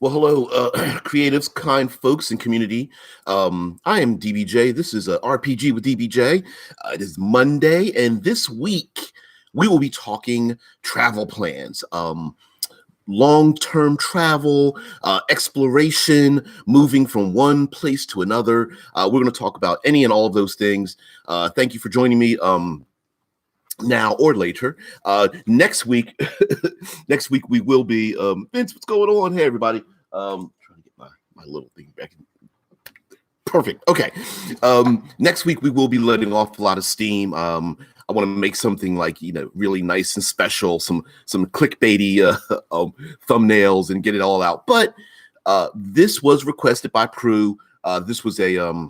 Well, hello, creatives, kind folks, and community. I am DBJ. This is a RPG with DBJ. It is Monday, and this week we will be talking travel plans, long-term travel, exploration, moving from one place to another. We're going to talk about any and all of those things. Thank you for joining me. Now or later. Next week, next week we will be Vince. What's going on? Hey, everybody. Trying to get my little thing back. Perfect. Okay. Next week we will be letting off a lot of steam. I want to make something like really nice and special, some clickbaity thumbnails and get it all out. But this was requested by Prue. This was a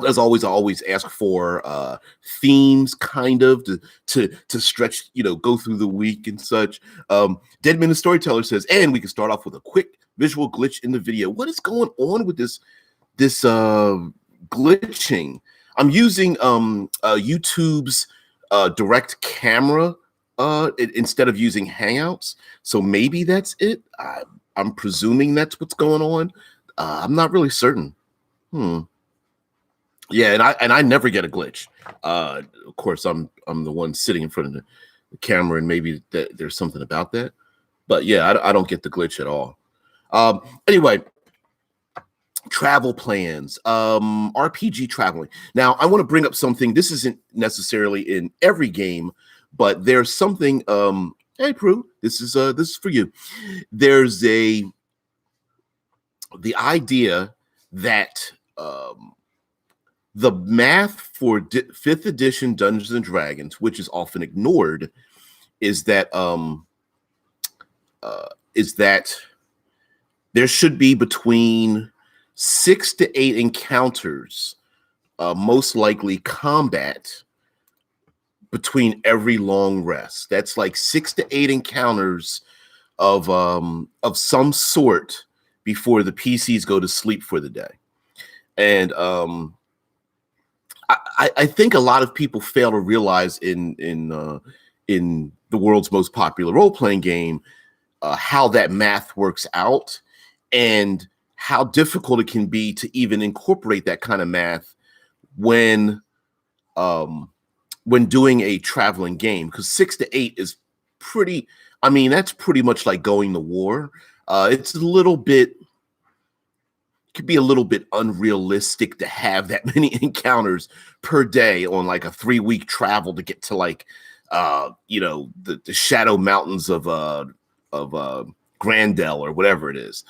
as always, I always ask for themes, kind of to stretch, go through the week and such. Deadman the Storyteller says, and we can start off with a quick visual glitch in the video. What is going on with this glitching? I'm using YouTube's direct camera instead of using Hangouts, so maybe that's it. I'm presuming that's what's going on. I'm not really certain. Yeah, and I never get a glitch. Of course, I'm the one sitting in front of the camera, and maybe there's something about that. But yeah, I don't get the glitch at all. Anyway, travel plans, RPG traveling. Now, I want to bring up something. This isn't necessarily in every game, but there's something. Hey, Prue, this is for you. There's the idea that the math for 5th edition Dungeons and Dragons, which is often ignored, is that there should be between 6 to 8 encounters, most likely combat, between every long rest. That's like 6 to 8 encounters of some sort before the PCs go to sleep for the day. And I think a lot of people fail to realize in the world's most popular role-playing game how that math works out and how difficult it can be to even incorporate that kind of math when doing a traveling game, because 6 to 8 is pretty. I mean, that's pretty much like going to war. It's a little bit. Could be a little bit unrealistic to have that many encounters per day on like a 3-week travel to get to like the Shadow Mountains of Grandel or whatever it is.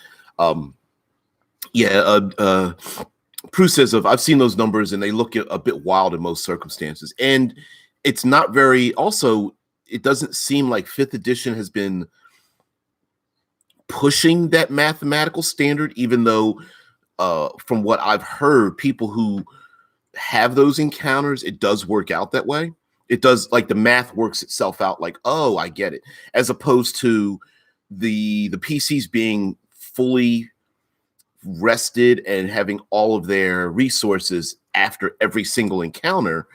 Prue says I've seen those numbers and they look a bit wild in most circumstances, and it's not very. Also, it doesn't seem like 5th edition has been pushing that mathematical standard, even though from what I've heard, people who have those encounters, it does work out that way. It does, like, the math works itself out, like, oh, I get it, as opposed to the PCs being fully rested and having all of their resources after every single encounter,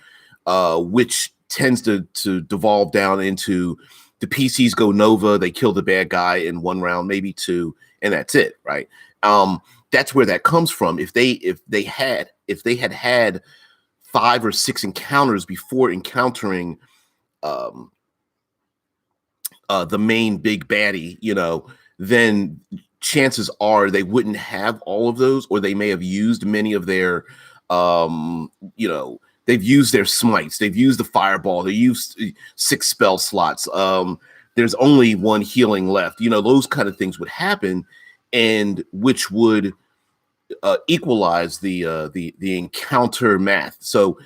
which tends to devolve down into the PCs go Nova, they kill the bad guy in 1 round, maybe 2, and that's it, right? That's where that comes from. If they had 5 or 6 encounters before encountering the main big baddie, then chances are they wouldn't have all of those, or they may have used many of their, they've used their smites, they've used the fireball, they used 6 spell slots. There's only 1 healing left. Those kind of things would happen, and which would equalize the encounter math. So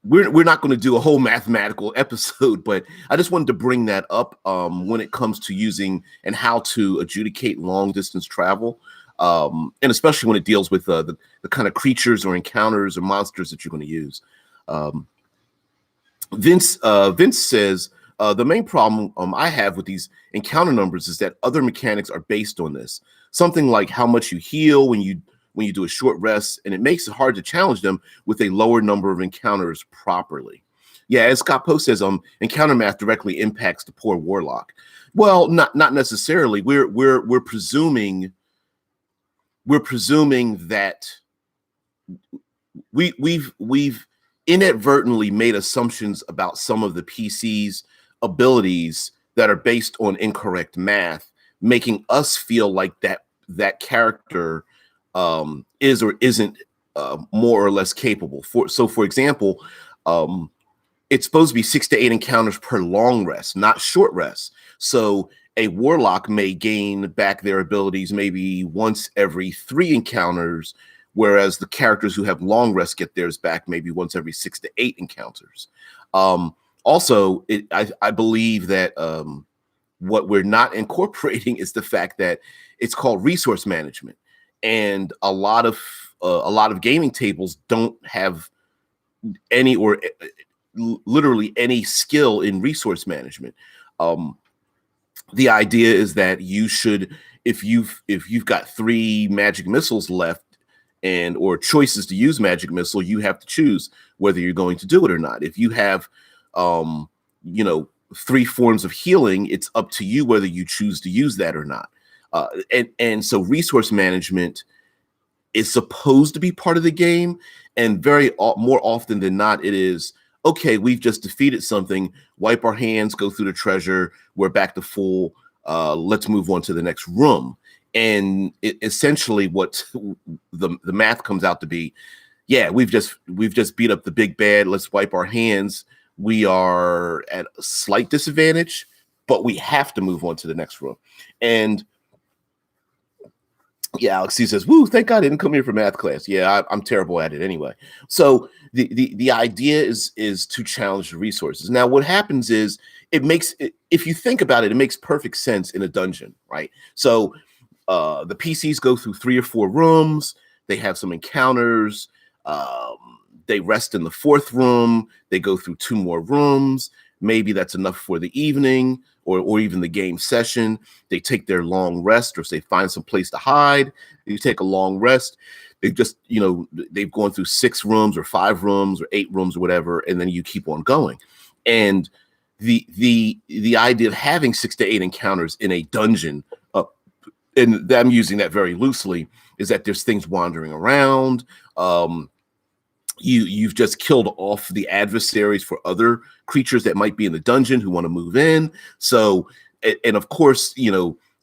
we're not going to do a whole mathematical episode, but I just wanted to bring that up when it comes to using and how to adjudicate long distance travel, and especially when it deals with the kind of creatures or encounters or monsters that you're going to use. Vince says, the main problem I have with these encounter numbers is that other mechanics are based on this. Something like how much you heal when you do a short rest, and it makes it hard to challenge them with a lower number of encounters properly. Yeah, as Scott Post says, encounter math directly impacts the poor warlock. Well, not necessarily. We're presuming that we've inadvertently made assumptions about some of the PC's abilities that are based on incorrect math, making us feel like that character is or isn't more or less capable. For example, it's supposed to be 6 to 8 encounters per long rest, not short rest. So a warlock may gain back their abilities maybe once every 3 encounters, whereas the characters who have long rest get theirs back maybe once every 6 to 8 encounters. Also, I believe that what we're not incorporating is the fact that it's called resource management, and a lot of gaming tables don't have any or literally any skill in resource management. The idea is that you should, if you've got 3 magic missiles left and or choices to use magic missile, you have to choose whether you're going to do it or not. If you have 3 forms of healing, it's up to you whether you choose to use that or not. And so resource management is supposed to be part of the game, and more often than not, it is, okay, we've just defeated something, wipe our hands, go through the treasure, we're back to full, let's move on to the next room. And essentially what the math comes out to be, yeah, we've just beat up the big bad, let's wipe our hands, we are at a slight disadvantage, but we have to move on to the next room. And yeah, Alex C says, "Woo! Thank God I didn't come here for math class." Yeah, I'm terrible at it anyway. So the idea is to challenge the resources. Now, what happens is if you think about it, it makes perfect sense in a dungeon, right? So the PCs go through 3 or 4 rooms. They have some encounters. They rest in the 4th room. They go through 2 more rooms. Maybe that's enough for the evening or even the game session. They take their long rest, or they find some place to hide. You take a long rest. They just, they've gone through 6 rooms or 5 rooms or 8 rooms or whatever, and then you keep on going. And the idea of having 6 to 8 encounters in a dungeon, and I'm using that very loosely, is that there's things wandering around. You've just killed off the adversaries for other creatures that might be in the dungeon who want to move in. So, and of course,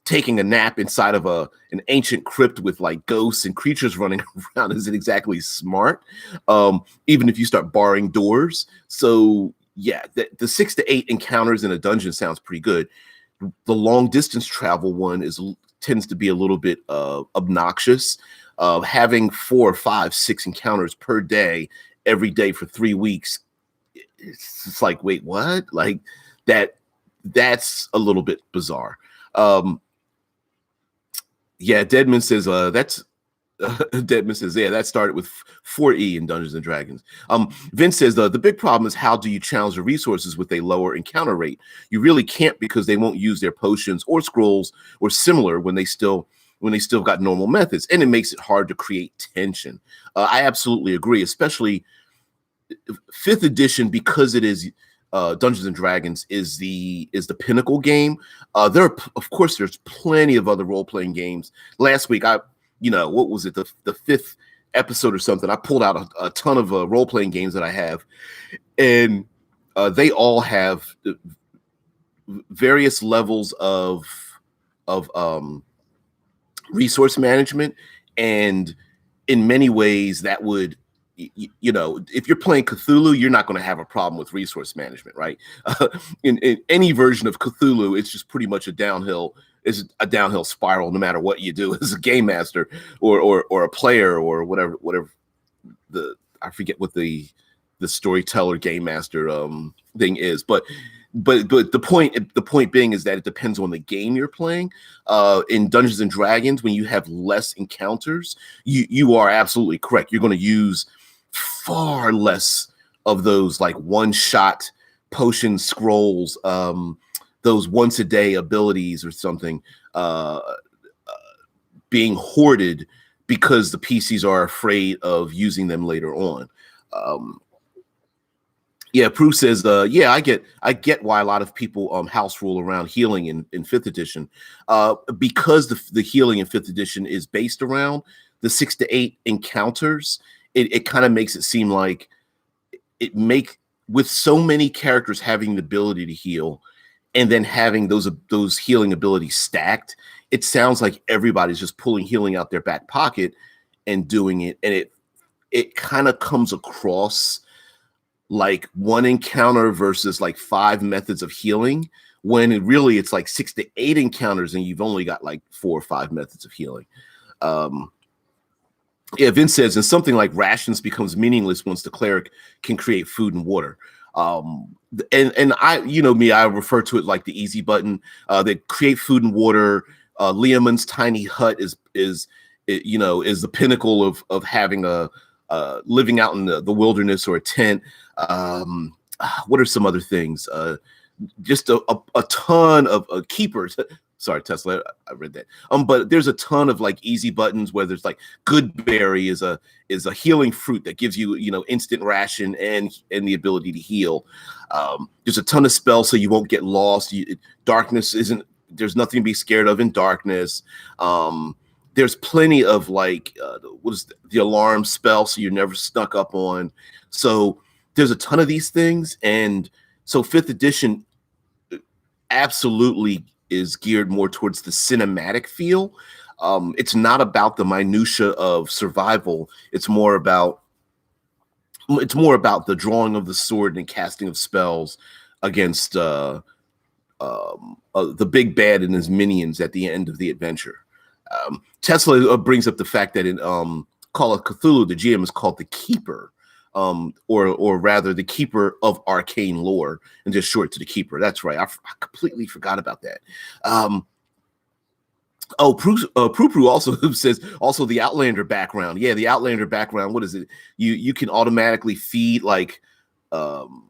taking a nap inside of an ancient crypt with like ghosts and creatures running around isn't exactly smart, even if you start barring doors. So yeah, the 6 to 8 encounters in a dungeon sounds pretty good. The long distance travel one tends to be a little bit obnoxious. Having 4, 5, 6 encounters per day, every day for 3 weeks, it's like, wait, what? Like that's a little bit bizarre. Yeah, Deadman says Deadman says, yeah, that started with 4E in Dungeons and Dragons. Vince says the big problem is, how do you challenge the resources with a lower encounter rate? You really can't, because they won't use their potions or scrolls or similar when they still got normal methods, and it makes it hard to create tension. I absolutely agree, especially 5th edition, because it is Dungeons and Dragons is the pinnacle game. Of course, there's plenty of other role-playing games. Last week, what was it, the 5th episode or something, I pulled out a ton of role-playing games that I have, and they all have various levels of resource management, and in many ways that would, if you're playing Cthulhu, you're not going to have a problem with resource management, right? In any version of Cthulhu, it's just pretty much a downhill spiral, no matter what you do as a game master or a player or whatever I forget what the storyteller game master thing is, but the point being is that it depends on the game you're playing. In Dungeons and Dragons, when you have less encounters, you are absolutely correct. You're going to use far less of those like one-shot potion scrolls, those once a day abilities or something, being hoarded because the PCs are afraid of using them later on. Yeah, Prue says, yeah, I get why a lot of people house rule around healing in fifth edition. Because the healing in fifth edition is based around the 6 to 8 encounters, it kind of makes it seem like with so many characters having the ability to heal and then having those healing abilities stacked, it sounds like everybody's just pulling healing out their back pocket and doing it. And it kind of comes across like one encounter versus like 5 methods of healing, when it's like 6 to 8 encounters and you've only got like 4 or 5 methods of healing. Yeah, Vince says, and something like rations becomes meaningless once the cleric can create food and water. And I, me, I refer to it like the easy button. They create food and water. Leomund's tiny hut is the pinnacle of having a living out in the wilderness or a tent. What are some other things? Just a ton of keepers. Sorry, Tesla, I read that. But there's a ton of like easy buttons where there's like Goodberry is a healing fruit that gives you, instant ration and the ability to heal. There's a ton of spells so you won't get lost. Darkness there's nothing to be scared of in darkness. There's plenty of like what is the alarm spell, so you're never snuck up on. So there's a ton of these things, and so fifth edition absolutely is geared more towards the cinematic feel. It's not about the minutia of survival. It's more about the drawing of the sword and casting of spells against the big bad and his minions at the end of the adventure. Tesla brings up the fact that in Call of Cthulhu, the GM is called the Keeper, or rather the Keeper of Arcane Lore, and just short to the Keeper. That's right. I completely forgot about that. Prue also says also the Outlander background. Yeah, the Outlander background. What is it? You can automatically feed like 4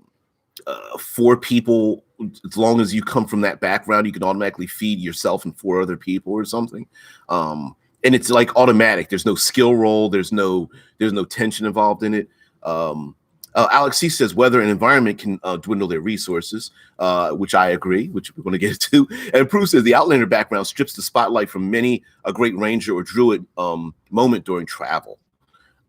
people. As long as you come from that background, you can automatically feed yourself and 4 other people or something. And it's like automatic. There's no skill roll. There's no tension involved in it. Alex C says weather and environment can dwindle their resources, which I agree, which we're going to get to. And Prue says the Outlander background strips the spotlight from many a great ranger or druid moment during travel.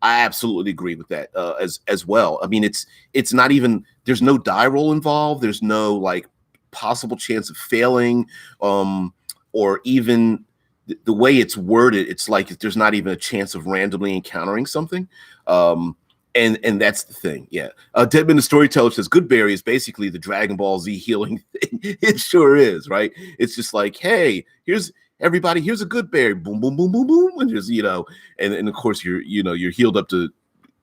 I absolutely agree with that as well. I mean, it's not even, there's no die roll involved. There's no like possible chance of failing, or even the way it's worded. It's like there's not even a chance of randomly encountering something. And that's the thing. Yeah. Deadman the Storyteller says Goodberry is basically the Dragon Ball Z healing thing. It sure is, right? It's just like, hey, here's everybody, here's a Goodberry, boom, boom, boom, boom, boom, and just, and of course you're healed up to,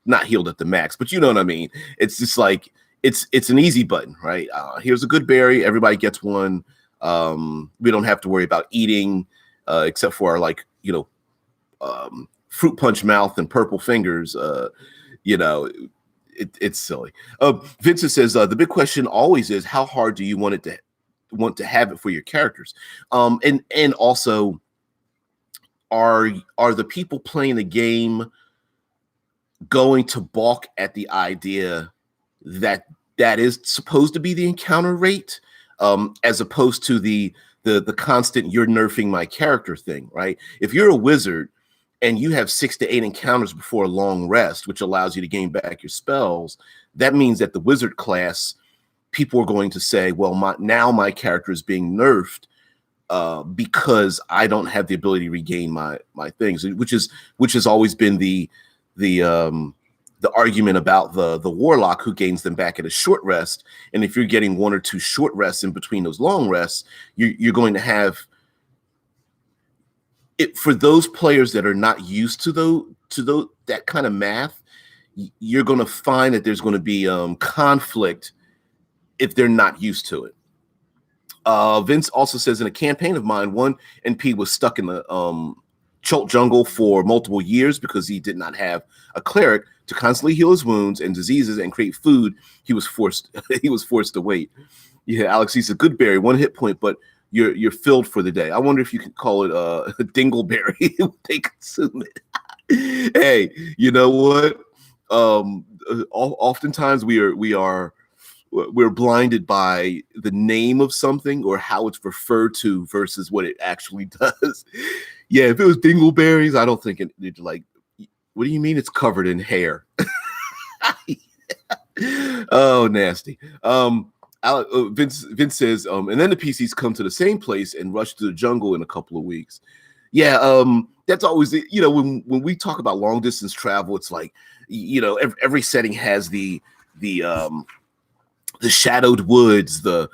not healed at the max, but you know what I mean? It's just like, it's an easy button, right? Here's a Goodberry, everybody gets one. We don't have to worry about eating, except for our fruit punch mouth and purple fingers. It's silly. Vincent says the big question always is, how hard do you want to have it for your characters? And also, are the people playing the game going to balk at the idea that is supposed to be the encounter rate, as opposed to the constant "you're nerfing my character" thing, right? If you're a wizard and you have 6 to 8 encounters before a long rest, which allows you to gain back your spells, that means that the wizard class, people are going to say, well, my character is being nerfed because I don't have the ability to regain my things, which has always been the argument about the warlock who gains them back at a short rest. And if you're getting 1 or 2 short rests in between those long rests, you're going to have it. For those players that are not used to that kind of math, you're going to find that there's going to be conflict if they're not used to it. Vince also says, in a campaign of mine, one NP was stuck in the Chult jungle for multiple years because he did not have a cleric to constantly heal his wounds and diseases and create food. He was forced to wait. Yeah, Alex, he's a Goodberry, 1 hit point, but you're filled for the day. I wonder if you could call it a Dingleberry. They consume it. Hey, you know what? Oftentimes we are we're blinded by the name of something or how it's referred to versus what it actually does. Yeah, if it was dingleberries, I don't think it's like, what do you mean it's covered in hair? Oh, nasty. Vince says, and then the PCs come to the same place and rush to the jungle in a couple of weeks. Yeah, that's always, when we talk about long distance travel, it's like, every setting has the shadowed woods, the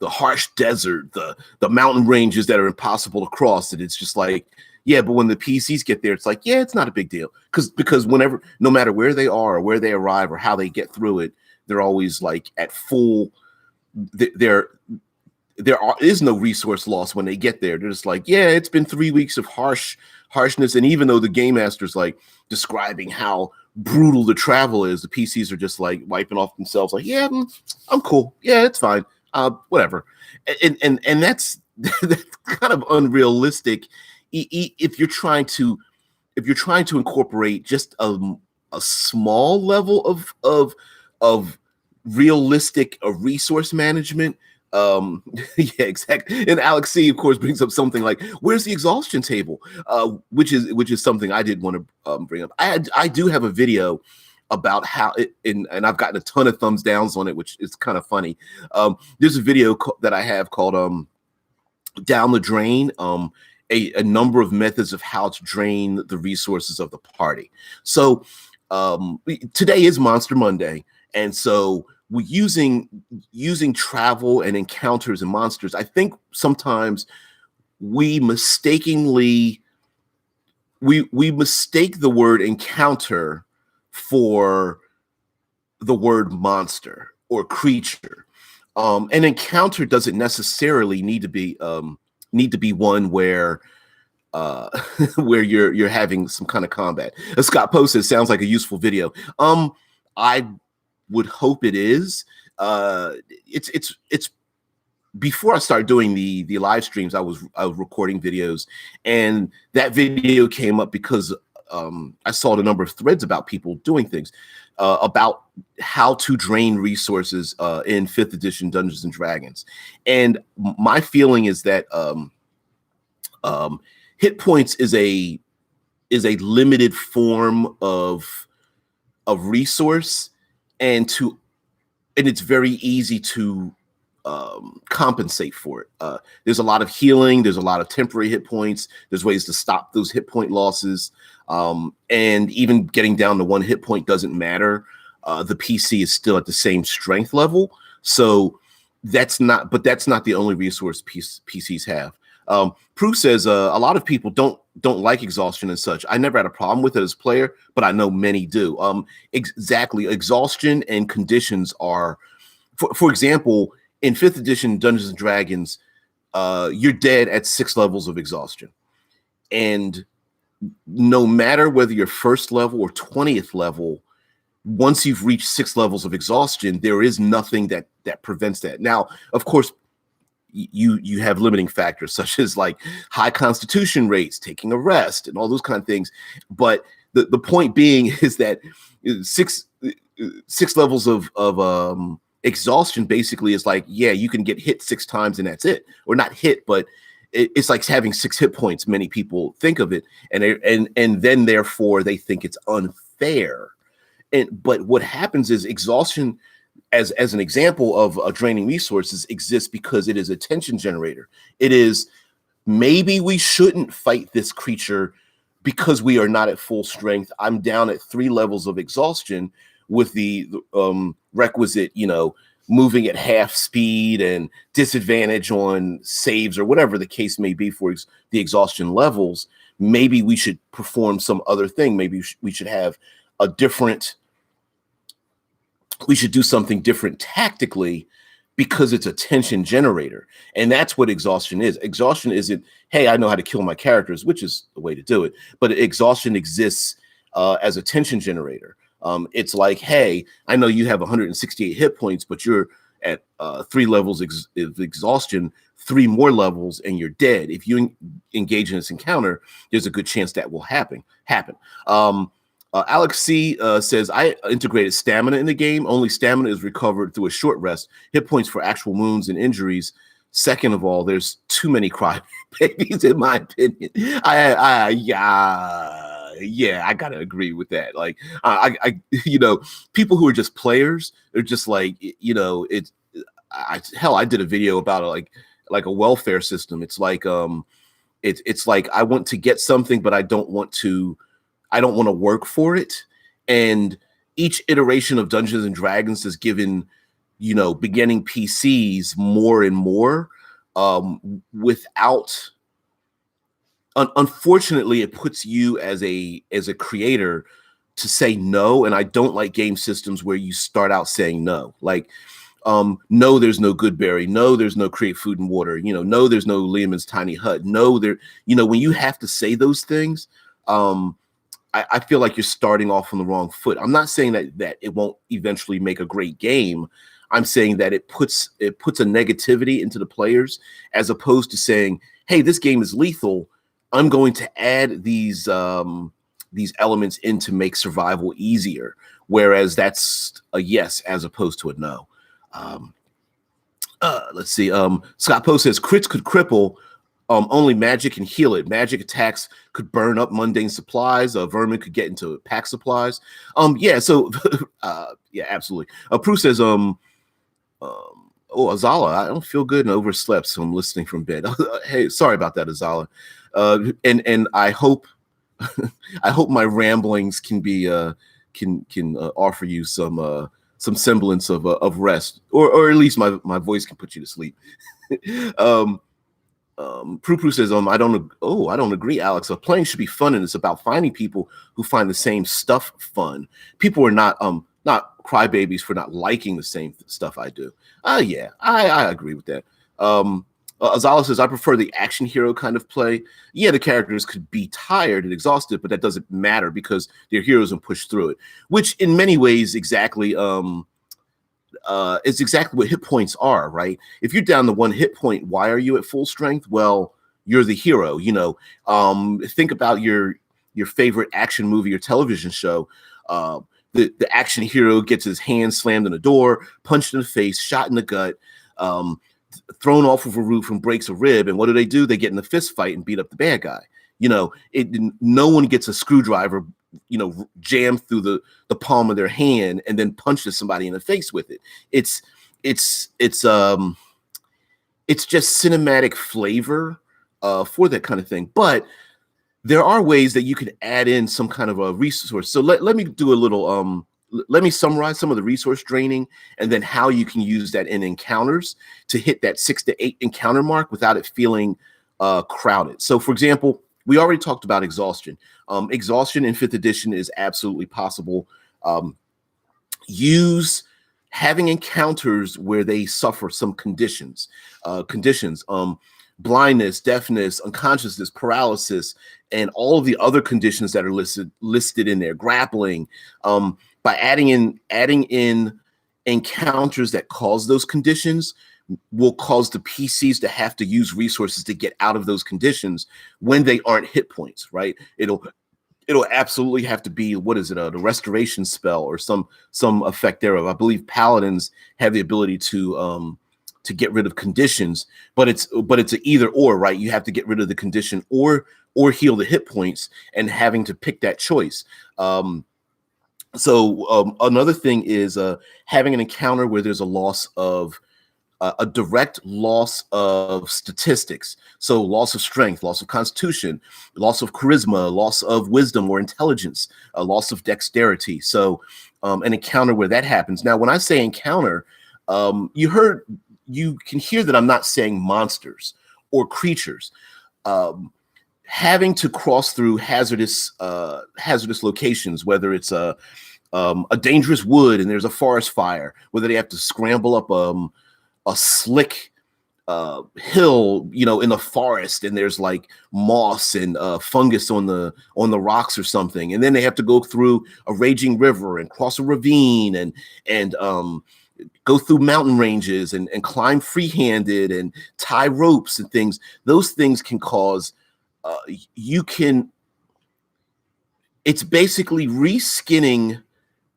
harsh desert, the mountain ranges that are impossible to cross. And it's just like, yeah, but when the PCs get there, it's like, yeah, it's not a big deal. Because whenever, no matter where they are or where they arrive or how they get through it, they're always like at full, there is no resource loss when they get there. They're just like, yeah, it's been 3 weeks of harshness. And even though the game master's like describing how brutal the travel is, the PCs are just like wiping off themselves like, yeah, I'm cool. Yeah, it's fine. Whatever. And that's kind of unrealistic. If you're trying to incorporate just a small level of realistic resource management. Yeah, exactly. And Alex C, of course, brings up something like, where's the exhaustion table? Which is something I did want to bring up. I do have a video about how it, and I've gotten a ton of thumbs downs on it, which is kind of funny. There's a video that I have called Down the Drain, a number of methods of how to drain the resources of the party. So today is Monster Monday, and so we're using travel and encounters and monsters. I think sometimes we mistake the word encounter for the word monster or creature. An encounter doesn't necessarily need to be one where where you're having some kind of combat. As Scott posted, sounds like a useful video. I would hope it is. It's before I started doing the live streams, I was recording videos, and that video came up because I saw a number of threads about people doing things about how to drain resources in 5th edition Dungeons and Dragons. And my feeling is that hit points is a limited form of resource, and it's very easy to compensate for it. There's a lot of healing. There's a lot of temporary hit points. There's ways to stop those hit point losses. And even getting down to 1 hit point doesn't matter. The PC is still at the same strength level. So that's not the only resource PCs have. Prue says a lot of people don't like exhaustion and such. I never had a problem with it as a player, but I know many do. Exactly. Exhaustion and conditions are, for example, in 5th edition Dungeons and Dragons, you're dead at 6 levels of exhaustion. And no matter whether you're 1st level or 20th level, once you've reached 6 levels of exhaustion, there is nothing that prevents that. Now, of course, you have limiting factors such as like high constitution rates, taking a rest, and all those kind of things. But the point being is that six levels of exhaustion basically is like, yeah, you can get hit 6 times and that's it, or not hit, but it's like having 6 hit points. Many people think of it, and then therefore they think it's unfair. But what happens is exhaustion, as an example of draining resources, exists because it is a tension generator. It is, maybe we shouldn't fight this creature because we are not at full strength. I'm down at 3 levels of exhaustion with the requisite, moving at half speed and disadvantage on saves or whatever the case may be for the exhaustion levels. Maybe we should perform some other thing. Maybe we should have we should do something different tactically because it's a tension generator. And that's what exhaustion is. Exhaustion isn't, hey, I know how to kill my characters, which is the way to do it. But exhaustion exists as a tension generator. It's like, hey, I know you have 168 hit points, but you're at 3 levels of exhaustion, 3 more levels, and you're dead. If you engage in this encounter, there's a good chance that will happen. Alex C says, I integrated stamina in the game. Only stamina is recovered through a short rest. Hit points for actual wounds and injuries. Second of all, there's too many cry babies, in my opinion. Yeah, I gotta agree with that. Like, people who are just players, they're just like, I did a video about like a welfare system. It's like, it's like I want to get something, but I don't want to work for it. And each iteration of Dungeons and Dragons has given, beginning PCs more and more, without, unfortunately, it puts you as a creator to say no. And I don't like game systems where you start out saying no. Like, no, there's no good berry. No, there's no create food and water. No, there's no Lehman's tiny hut. No, when you have to say those things, I feel like you're starting off on the wrong foot. I'm not saying that it won't eventually make a great game. I'm saying that it puts a negativity into the players, as opposed to saying, hey, this game is lethal. I'm going to add these elements in to make survival easier. Whereas that's a yes as opposed to a no. Let's see. Scott Poe says crits could cripple. Only magic can heal it. Magic attacks could burn up mundane supplies. Vermin could get into pack supplies. Yeah. So, yeah, absolutely. Prue says, oh, Azala, I don't feel good and overslept, so I'm listening from bed. Hey, sorry about that, Azala. And I hope, I hope my ramblings can be can offer you some semblance of rest, or at least my voice can put you to sleep. Prue says, I don't agree, Alex. Playing should be fun, and it's about finding people who find the same stuff fun. People are not crybabies for not liking the same stuff I do. Yeah, I agree with that. Azala says, I prefer the action hero kind of play. Yeah, the characters could be tired and exhausted, but that doesn't matter because they're heroes and push through it, which in many ways exactly it's exactly what hit points are, right? If you're down to 1 hit point, why are you at full strength? Well, you're the hero. Think about your favorite action movie or television show. The action hero gets his hand slammed in a door, punched in the face, shot in the gut, thrown off of a roof and breaks a rib. And what do? They get in a fist fight and beat up the bad guy. No one gets a screwdriver, jammed through the palm of their hand and then punches somebody in the face with it. It's just cinematic flavor for that kind of thing. But there are ways that you could add in some kind of a resource. So let me do a little let me summarize some of the resource draining and then how you can use that in encounters to hit that 6 to 8 encounter mark without it feeling crowded. So for example, we already talked about exhaustion. Exhaustion in 5th edition is absolutely possible. Use having encounters where they suffer some conditions, blindness, deafness, unconsciousness, paralysis, and all of the other conditions that are listed in there, grappling. By adding in encounters that cause those conditions, will cause the PCs to have to use resources to get out of those conditions when they aren't hit points, right? It'll absolutely have to be, what is it, the restoration spell or some effect thereof. I believe paladins have the ability to get rid of conditions, but it's an either or, right? You have to get rid of the condition or heal the hit points, and having to pick that choice. So another thing is having an encounter where there's a direct loss of statistics. So loss of strength, loss of constitution, loss of charisma, loss of wisdom or intelligence, a loss of dexterity. So an encounter where that happens. Now, when I say encounter, you can hear that I'm not saying monsters or creatures. Having to cross through hazardous locations, whether it's a dangerous wood and there's a forest fire, whether they have to scramble up a slick hill, in the forest, and there's like moss and fungus on the rocks or something, and then they have to go through a raging river and cross a ravine and go through mountain ranges and climb free-handed and tie ropes and things. Those things can cause it's basically reskinning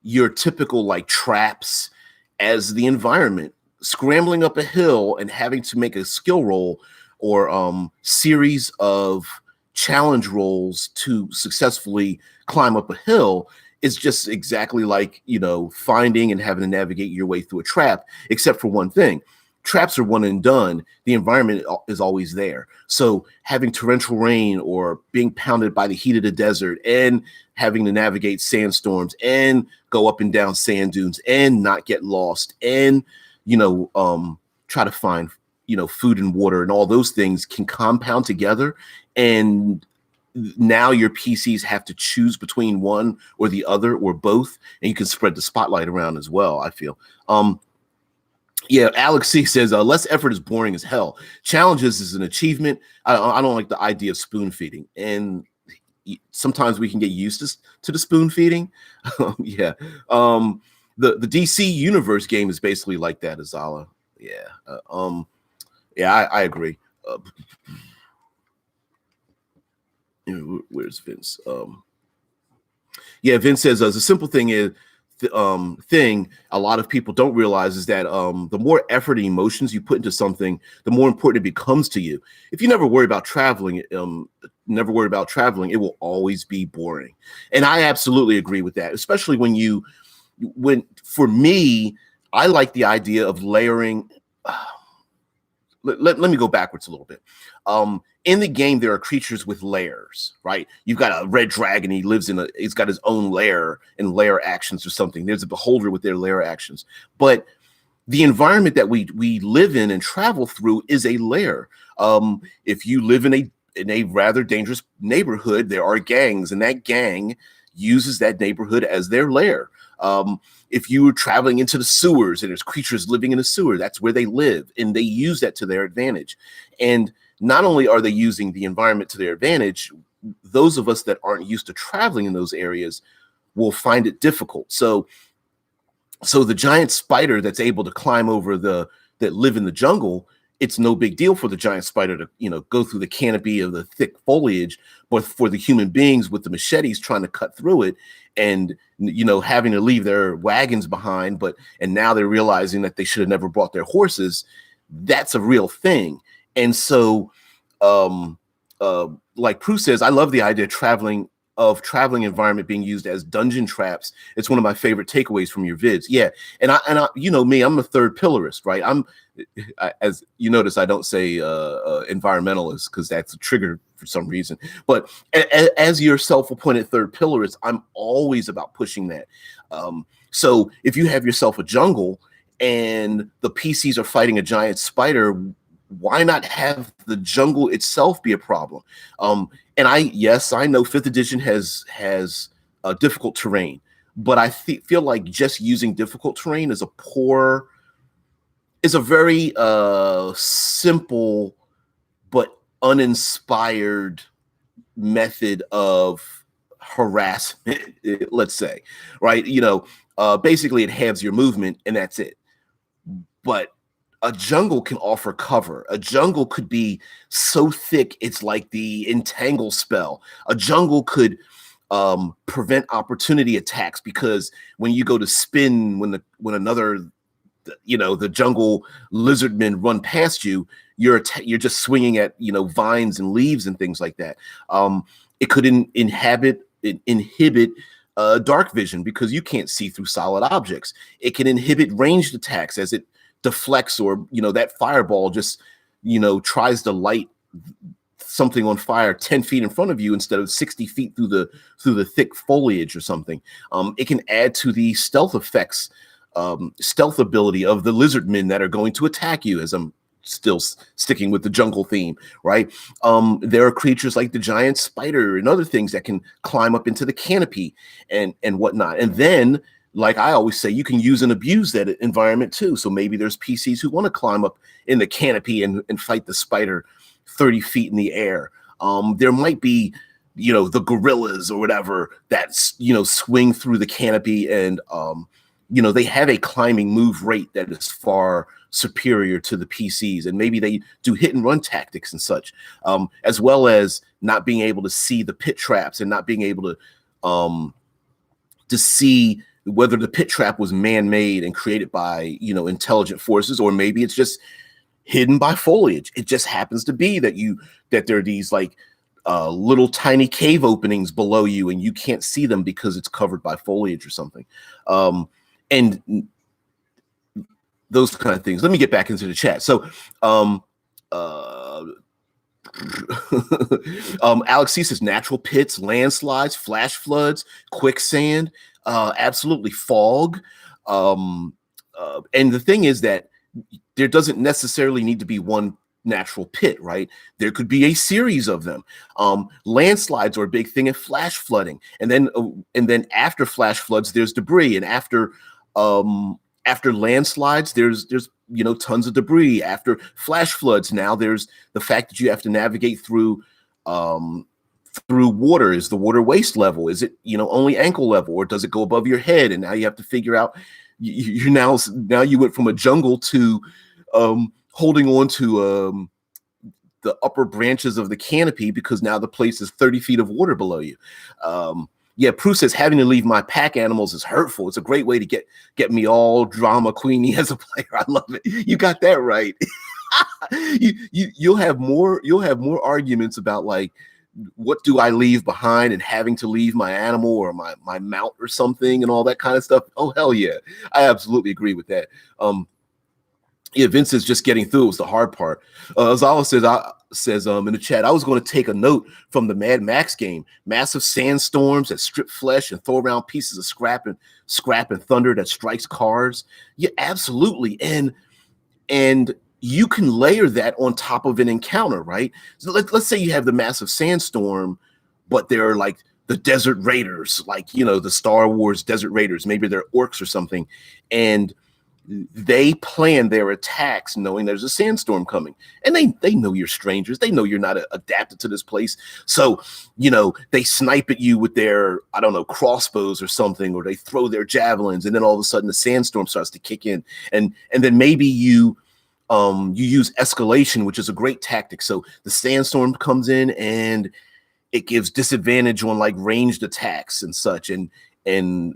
your typical like traps as the environment, scrambling up a hill and having to make a skill roll or series of challenge rolls to successfully climb up a hill is just exactly like, finding and having to navigate your way through a trap, except for one thing. Traps are one and done. The environment is always there. So having torrential rain or being pounded by the heat of the desert and having to navigate sandstorms and go up and down sand dunes and not get lost and, try to find, food and water and all those things can compound together. And now your PCs have to choose between one or the other or both. And you can spread the spotlight around as well, I feel. Yeah, Alex C says, less effort is boring as hell. Challenges is an achievement. I don't like the idea of spoon feeding. And sometimes we can get used to the spoon feeding. Yeah. The DC Universe game is basically like that, Azala. Yeah. I agree. Where's Vince? Yeah, Vince says, the simple thing is, thing a lot of people don't realize is that the more effort and emotions you put into something, the more important it becomes to you. If you never worry about traveling, it will always be boring. And I absolutely agree with that, especially when for me, I like the idea of layering. Let me go backwards a little bit. In the game, there are creatures with lairs, right? You've got a red dragon. He's got his own lair and lair actions or something. There's a beholder with their lair actions. But the environment that we live in and travel through is a lair. If you live in a rather dangerous neighborhood, there are gangs, and that gang uses that neighborhood as their lair. If you were traveling into the sewers and there's creatures living in a sewer, that's where they live, and they use that to their advantage. And not only are they using the environment to their advantage, those of us that aren't used to traveling in those areas will find it difficult. So the giant spider that's able to climb over that live in the jungle, it's no big deal for the giant spider to, go through the canopy of the thick foliage, but for the human beings with the machetes trying to cut through it and, having to leave their wagons behind, and now they're realizing that they should have never brought their horses. That's a real thing. And so, like Prue says, I love the idea of traveling environment being used as dungeon traps. It's one of my favorite takeaways from your vids. Yeah. And I me, I'm a third pillar-ist, right? As you notice, I don't say environmentalist because that's a trigger for some reason. But as your self-appointed third pillar-ist, I'm always about pushing that. So if you have yourself a jungle and the PCs are fighting a giant spider, why not have the jungle itself be a problem? And I know 5th edition has difficult terrain, but I feel like just using difficult terrain is a very simple but uninspired method of harassment, let's say, right? Basically it halves your movement and that's it. But a jungle can offer cover. A jungle could be so thick it's like the entangle spell. A jungle could prevent opportunity attacks because when you go to spin, when another, the jungle lizardmen run past you, you're just swinging at vines and leaves and things like that. It could inhibit dark vision because you can't see through solid objects. It can inhibit ranged attacks as it deflects or that fireball just tries to light something on fire 10 feet in front of you instead of 60 feet through the thick foliage or something. It can add to the stealth effects, stealth ability of the lizardmen that are going to attack you, as I'm still sticking with the jungle theme, right? There are creatures like the giant spider and other things that can climb up into the canopy and whatnot. And then, like I always say, you can use and abuse that environment too. So maybe there's PCs who want to climb up in the canopy and fight the spider 30 feet in the air. There might be, the gorillas or whatever that, swing through the canopy and, they have a climbing move rate that is far superior to the PCs. And maybe they do hit and run tactics and such, as well as not being able to see the pit traps and not being able to to see whether the pit trap was man-made and created by, intelligent forces, or maybe it's just hidden by foliage. It just happens to be that there are these like little tiny cave openings below you, and you can't see them because it's covered by foliage or something. And those kind of things. Let me get back into the chat. So, Alex C says natural pits, landslides, flash floods, quicksand, absolutely fog. And the thing is that there doesn't necessarily need to be one natural pit, right? There could be a series of them. Landslides are a big thing, and flash flooding, and then after flash floods, there's debris, and after landslides, there's tons of debris. After flash floods, now there's the fact that you have to navigate through water. Is the water waist level? Is it only ankle level, or does it go above your head? And now you have to figure out. You now you went from a jungle to holding on to the upper branches of the canopy, because now the place is 30 feet of water below you. Prue says having to leave my pack animals is hurtful. It's a great way to get me all drama queenie as a player. I love it. You got that right. You'll have more arguments about like, what do I leave behind, and having to leave my animal or my mount or something and all that kind of stuff. Oh, hell yeah. I absolutely agree with that. Vince is just getting through. It was the hard part. Zala says in the chat, I was going to take a note from the Mad Max game. Massive sandstorms that strip flesh and throw around pieces of scrap and thunder that strikes cars. Yeah, absolutely. And you can layer that on top of an encounter, right? So let's say you have the massive sandstorm, but they're like the desert raiders, like, the Star Wars desert raiders. Maybe they're orcs or something. And they plan their attacks knowing there's a sandstorm coming, and they know you're strangers. They know you're not adapted to this place. So, they snipe at you with their, I don't know, crossbows or something, or they throw their javelins, and then all of a sudden the sandstorm starts to kick in. And then maybe you use escalation, which is a great tactic. So the sandstorm comes in and it gives disadvantage on like ranged attacks and such, and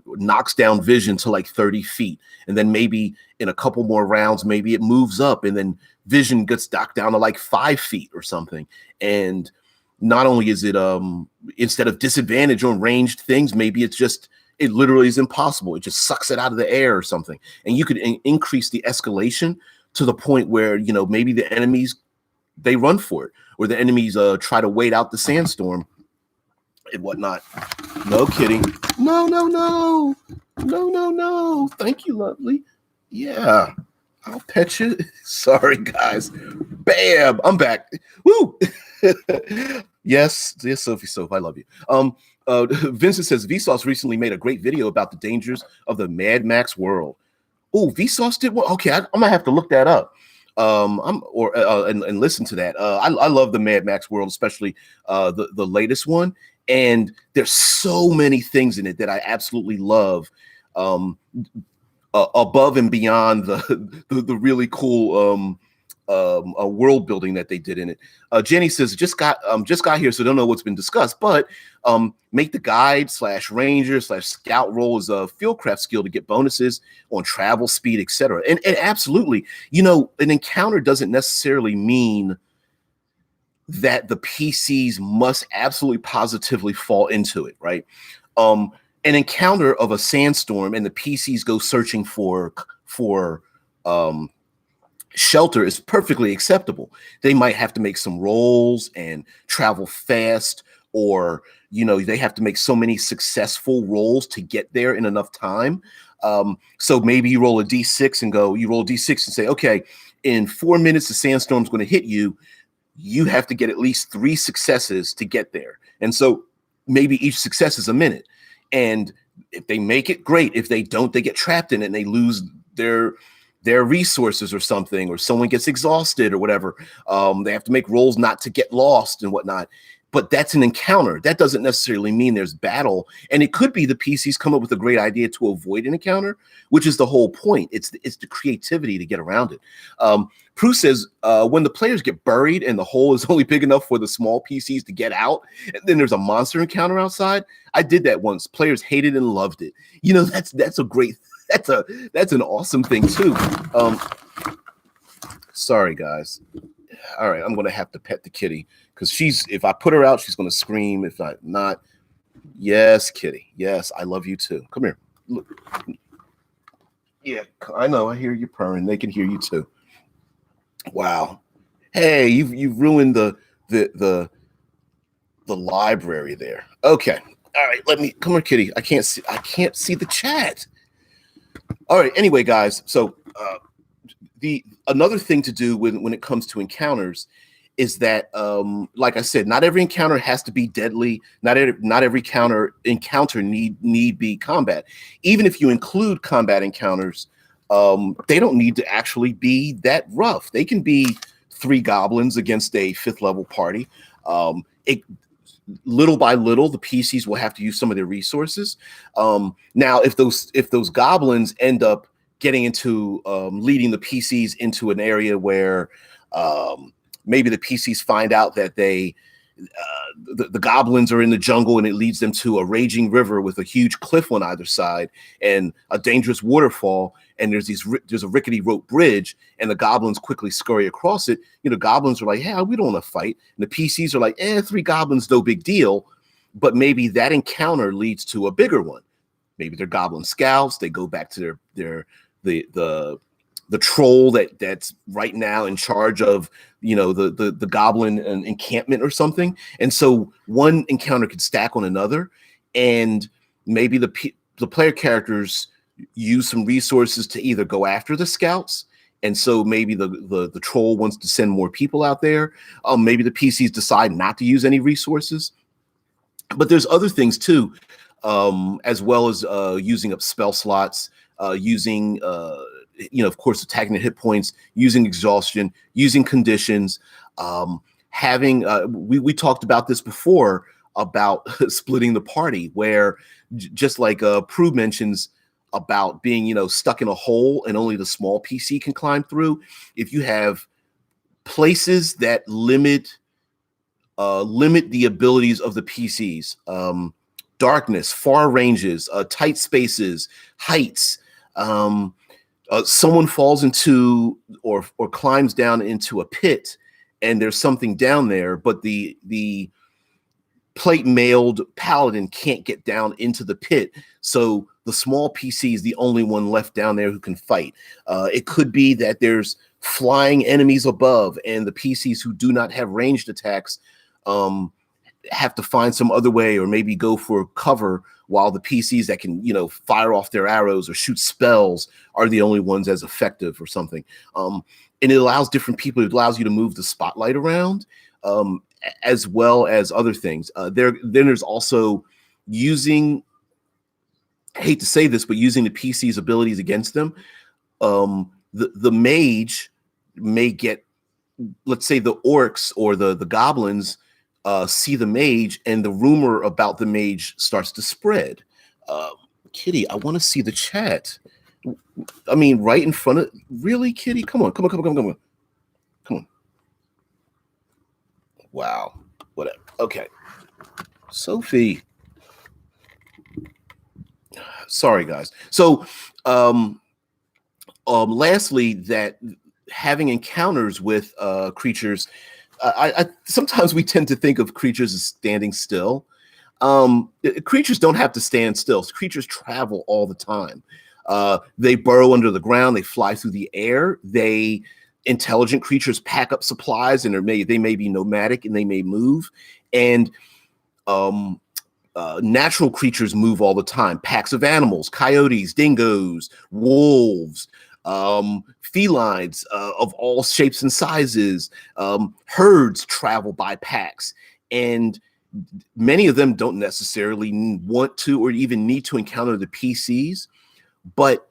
knocks down vision to like 30 feet. And then maybe in a couple more rounds, maybe it moves up, and then vision gets knocked down to like 5 feet or something. And not only is it instead of disadvantage on ranged things, maybe it literally is impossible. It just sucks it out of the air or something. And you could increase the escalation to the point where, maybe the enemies, they run for it, or the enemies try to wait out the sandstorm and whatnot. No kidding. No. Thank you, lovely. Yeah, I'll pet you. Sorry, guys. Bam, I'm back. Woo. Yes, Sophie, I love you. Vincent says Vsauce recently made a great video about the dangers of the Mad Max world. Oh, Vsauce did what? Okay, I'm gonna have to look that up. And listen to that. I love the Mad Max world, especially the latest one. And there's so many things in it that I absolutely love, above and beyond the really cool world building that they did in it. Jenny says just got here, so don't know what's been discussed, but make the guide / ranger / scout role as a fieldcraft skill to get bonuses on travel speed, etc. And absolutely, an encounter doesn't necessarily mean that the PCs must absolutely positively fall into it, right? An encounter of a sandstorm and the PCs go searching for shelter is perfectly acceptable. They might have to make some rolls and travel fast, or they have to make so many successful rolls to get there in enough time. So maybe you roll a D6 and say, okay, in 4 minutes the sandstorm's going to hit you. You have to get at least 3 successes to get there. And so maybe each success is a minute. And if they make it, great. If they don't, they get trapped in it and they lose their resources or something, or someone gets exhausted or whatever. They have to make rolls not to get lost and whatnot. but that's an encounter. That doesn't necessarily mean there's battle. And it could be the PCs come up with a great idea to avoid an encounter, which is the whole point. It's the creativity to get around it. Prue says, when the players get buried and the hole is only big enough for the small PCs to get out, and then there's a monster encounter outside. I did that once. Players hated and loved it. You know, that's a great, that's an awesome thing too. Sorry guys. All right, I'm gonna have to pet the kitty because if I put her out, she's gonna scream. If not, yes, kitty. Yes, I love you too. Come here. Look. Yeah, I know. I hear you purring. They can hear you too. Wow. Hey, you've ruined the library there. Okay. All right. Let me come here, kitty. I can't see the chat. All right. Anyway, guys. So another thing to do when it comes to encounters is that, like I said, not every encounter has to be deadly. Not every encounter need be combat. Even if you include combat encounters, they don't need to actually be that rough. They can be 3 goblins against a 5th level party. Little by little, the PCs will have to use some of their resources. Now, if those goblins end up getting into leading the PCs into an area where maybe the PCs find out that the goblins are in the jungle and it leads them to a raging river with a huge cliff on either side and a dangerous waterfall, and there's a rickety rope bridge and the goblins quickly scurry across it. You know, goblins are like, yeah, we don't want to fight. And the PCs are like, 3 goblins, no big deal. But maybe that encounter leads to a bigger one. Maybe they're goblin scouts. They go back to the troll that's right now in charge of, you know, the goblin encampment or something. And so one encounter could stack on another, and maybe the player characters use some resources to either go after the scouts. And so maybe the troll wants to send more people out there. Maybe the PCs decide not to use any resources. But there's other things too, as well as using up spell slots, using, of course, attacking the hit points, using exhaustion, using conditions, we talked about this before about splitting the party, where just like Prue mentions about being, stuck in a hole and only the small PC can climb through. If you have places that limit the abilities of the PCs, darkness, far ranges, tight spaces, heights, someone falls into or climbs down into a pit and there's something down there, but the plate mailed paladin can't get down into the pit. So the small PC is the only one left down there who can fight. It could be that there's flying enemies above and the PCs who do not have ranged attacks have to find some other way, or maybe go for cover, while the PCs that can, fire off their arrows or shoot spells are the only ones as effective or something. And it allows different people, it allows you to move the spotlight around, as well as other things. Then there's also using, I hate to say this, but using the PC's abilities against them. The mage may get, let's say the orcs or the goblins see the mage, and the rumor about the mage starts to spread. Kitty, I want to see the chat. I mean, right in front of, really, Kitty? Come on. Wow. Whatever. Okay. Sophie. Sorry, guys. So, lastly, that having encounters with creatures, I sometimes we tend to think of creatures as standing still. Creatures don't have to stand still. Creatures travel all the time. They burrow under the ground. They fly through the air. Intelligent creatures pack up supplies, and they may be nomadic and they may move. And natural creatures move all the time. Packs of animals, coyotes, dingoes, wolves, felines of all shapes and sizes. Herds travel by packs, and many of them don't necessarily want to or even need to encounter the PCs, but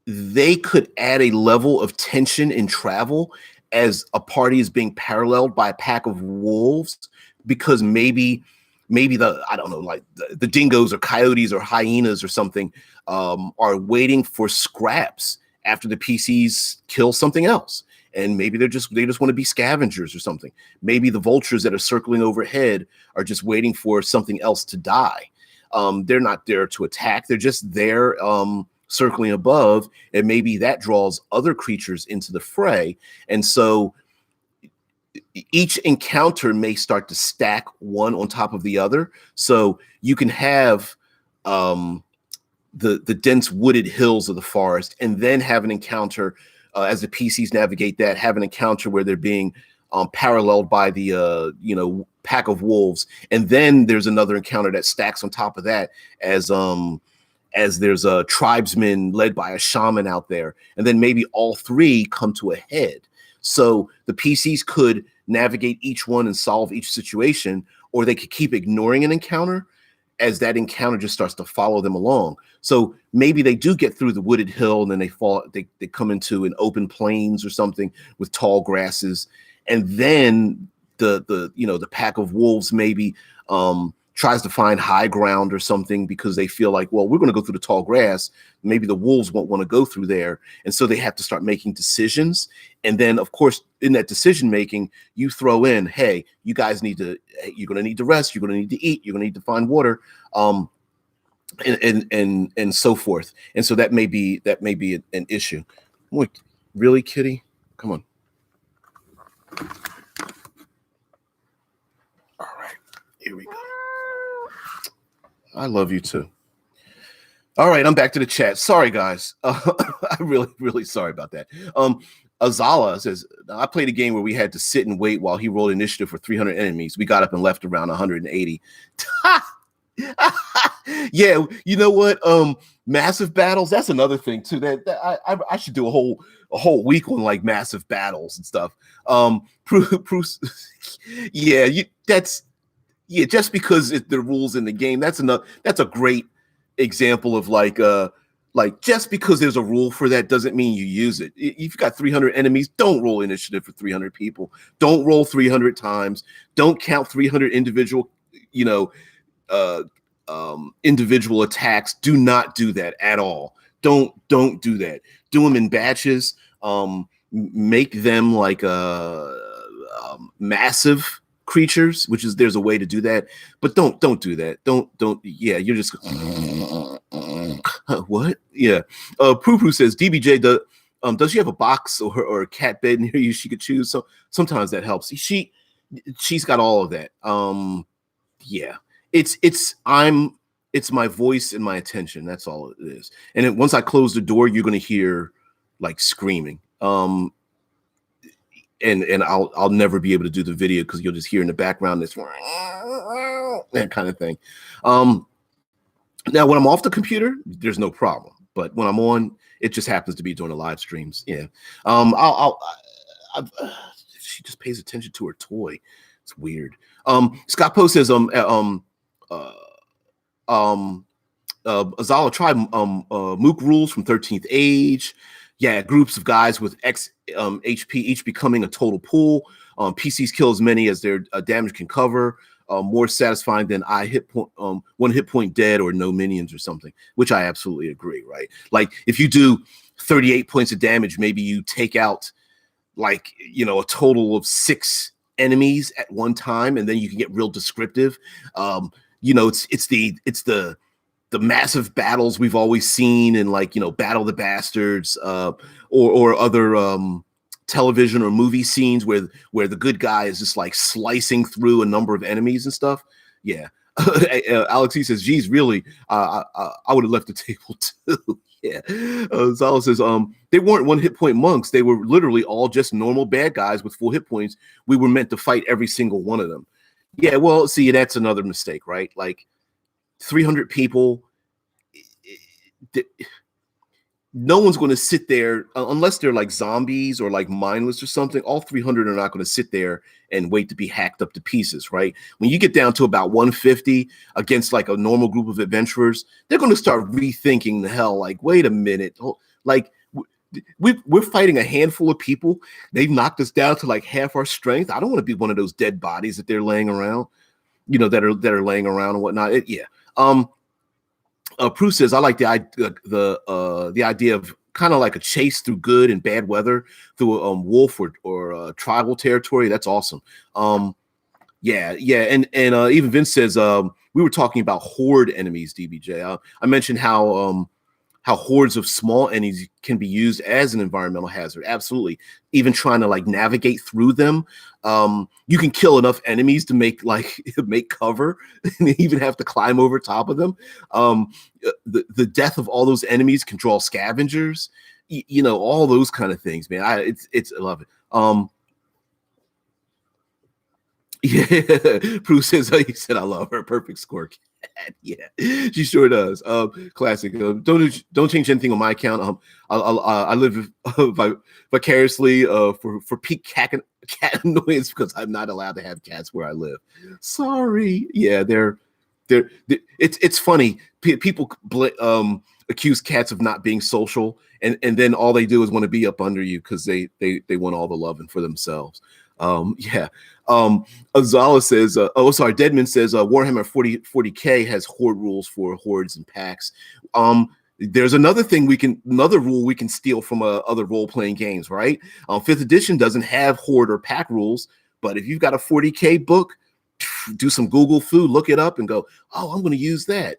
they could add a level of tension in travel as a party is being paralleled by a pack of wolves, because maybe I don't know, like the dingoes or coyotes or hyenas or something are waiting for scraps after the PCs kill something else. And maybe they just want to be scavengers or something. Maybe the vultures that are circling overhead are just waiting for something else to die. They're not there to attack. They're just there circling above. And maybe that draws other creatures into the fray. And so each encounter may start to stack one on top of the other. So you can have the dense wooded hills of the forest and then have an encounter as the PCs navigate that, have an encounter where they're being paralleled by the pack of wolves, and then there's another encounter that stacks on top of that as there's a tribesman led by a shaman out there, and then maybe all three come to a head. So the PCs could navigate each one and solve each situation, or they could keep ignoring an encounter as that encounter just starts to follow them along. So maybe they do get through the wooded hill and then they come into an open plains or something with tall grasses. And then the pack of wolves maybe tries to find high ground or something because they feel like, well, we're going to go through the tall grass. Maybe the wolves won't want to go through there. And so they have to start making decisions. And then, of course, in that decision making, you throw in, hey, you're going to need to rest. You're going to need to eat. You're going to need to find water, and so forth. And so that may be an issue. Wait, really, kitty? Come on. All right, here we go. I love you too. All right, I'm back to the chat. Sorry, guys. I'm really sorry about that. Azala says, I played a game where we had to sit and wait while he rolled initiative for 300 enemies. We got up and left around 180. Yeah, you know what? Massive battles, that's another thing too. That I should do a whole week on like massive battles and stuff. Just because the rules in the game, that's a great example of like just because there's a rule for that doesn't mean you use it. If you've got 300 enemies, don't roll initiative for 300 people. Don't roll 300 times. Don't count 300 individual individual attacks. Do not do that at all. Don't do that. Do them in batches. Make them like massive creatures, there's a way to do that, but don't do that. Don't. Yeah, you're just what? Yeah. Poo says DBJ does she have a box or a cat bed near you she could choose? So sometimes that helps. She's got all of that. Yeah. It's my voice and my attention. That's all it is. And then once I close the door, you're gonna hear like screaming. And I'll never be able to do the video because you'll just hear in the background this that kind of thing. Now when I'm off the computer, there's no problem. But when I'm on, it just happens to be during the live streams. Yeah. She just pays attention to her toy. It's weird. Scott Poe says Azala tried Mook rules from 13th Age. Yeah, groups of guys with X HP each becoming a total pool. PCs kill as many as their damage can cover. More satisfying than one hit point dead or no minions or something, which I absolutely agree, right? Like if you do 38 points of damage, maybe you take out a total of 6 enemies at one time, and then you can get real descriptive. It's the massive battles we've always seen in Battle of the Bastards or other television or movie scenes where the good guy is just like slicing through a number of enemies and stuff. Yeah. Alex, he says, geez, really, I would have left the table too. Yeah. Zala says, they weren't one hit point monks. They were literally all just normal bad guys with full hit points. We were meant to fight every single one of them. Yeah, well, see, that's another mistake, right? Like 300 people, no one's going to sit there unless they're like zombies or like mindless or something. All 300 are not going to sit there and wait to be hacked up to pieces, right? When you get down to about 150 against like a normal group of adventurers, they're going to start rethinking the hell. Like, wait a minute, like we're fighting a handful of people. They've knocked us down to like half our strength. I don't want to be one of those dead bodies that they're laying around, that are laying around and whatnot. Yeah. Prue says, I like the idea of kind of like a chase through good and bad weather through a wolf or tribal territory. That's awesome. Yeah, and even Vince says we were talking about horde enemies, DBJ. I mentioned how hordes of small enemies can be used as an environmental hazard. Absolutely. Even trying to like navigate through them. You can kill enough enemies to make cover and even have to climb over top of them. The death of all those enemies can draw scavengers, all those kind of things, man. I love it. Yeah, Prue says, he said, I love her. Perfect score. Yeah, she sure does. Classic. Don't change anything on my account. I live vicariously for peak cat annoyance because I'm not allowed to have cats where I live. Sorry. Yeah, it's funny. People accuse cats of not being social, and then all they do is want to be up under you because they want all the loving for themselves. Yeah. Azala says, Deadman says, Warhammer 40K has horde rules for hordes and packs. There's another rule we can steal from other role-playing games, right? 5th edition doesn't have horde or pack rules, but if you've got a 40K book, do some Google food, look it up and go, oh, I'm going to use that,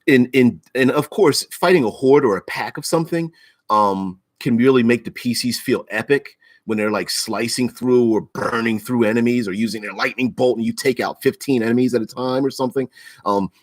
and of course, fighting a horde or a pack of something, can really make the PCs feel epic when they're like slicing through or burning through enemies or using their lightning bolt and you take out 15 enemies at a time or something.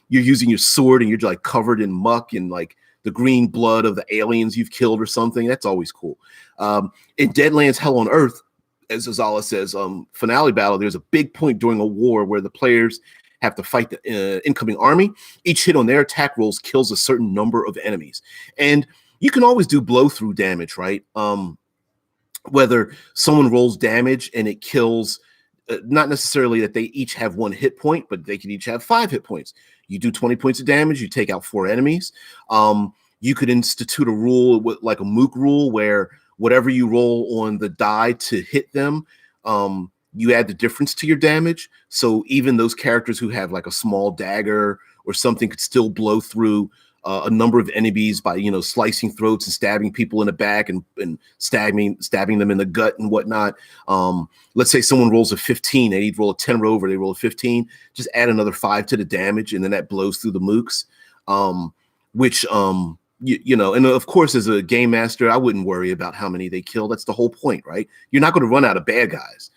You're using your sword and you're like covered in muck and like the green blood of the aliens you've killed or something. That's always cool. In Deadlands Hell on Earth, as Azala says, finale battle, there's a big point during a war where the players have to fight the incoming army. Each hit on their attack rolls kills a certain number of enemies. And you can always do blow through damage, right? Whether someone rolls damage and it kills, not necessarily that they each have 1 hit point, but they can each have 5 hit points. You do 20 points of damage, you take out 4 enemies. You could institute a rule like a mook rule where whatever you roll on the die to hit them, you add the difference to your damage. So even those characters who have like a small dagger or something could still blow through a number of enemies by slicing throats and stabbing people in the back and stabbing them in the gut and whatnot. Let's say someone rolls a 15, they need to roll a 10 rover, they roll a 15, just add another 5 to the damage, and then that blows through the mooks. And of course, as a game master, I wouldn't worry about how many they kill. That's the whole point, right? You're not going to run out of bad guys.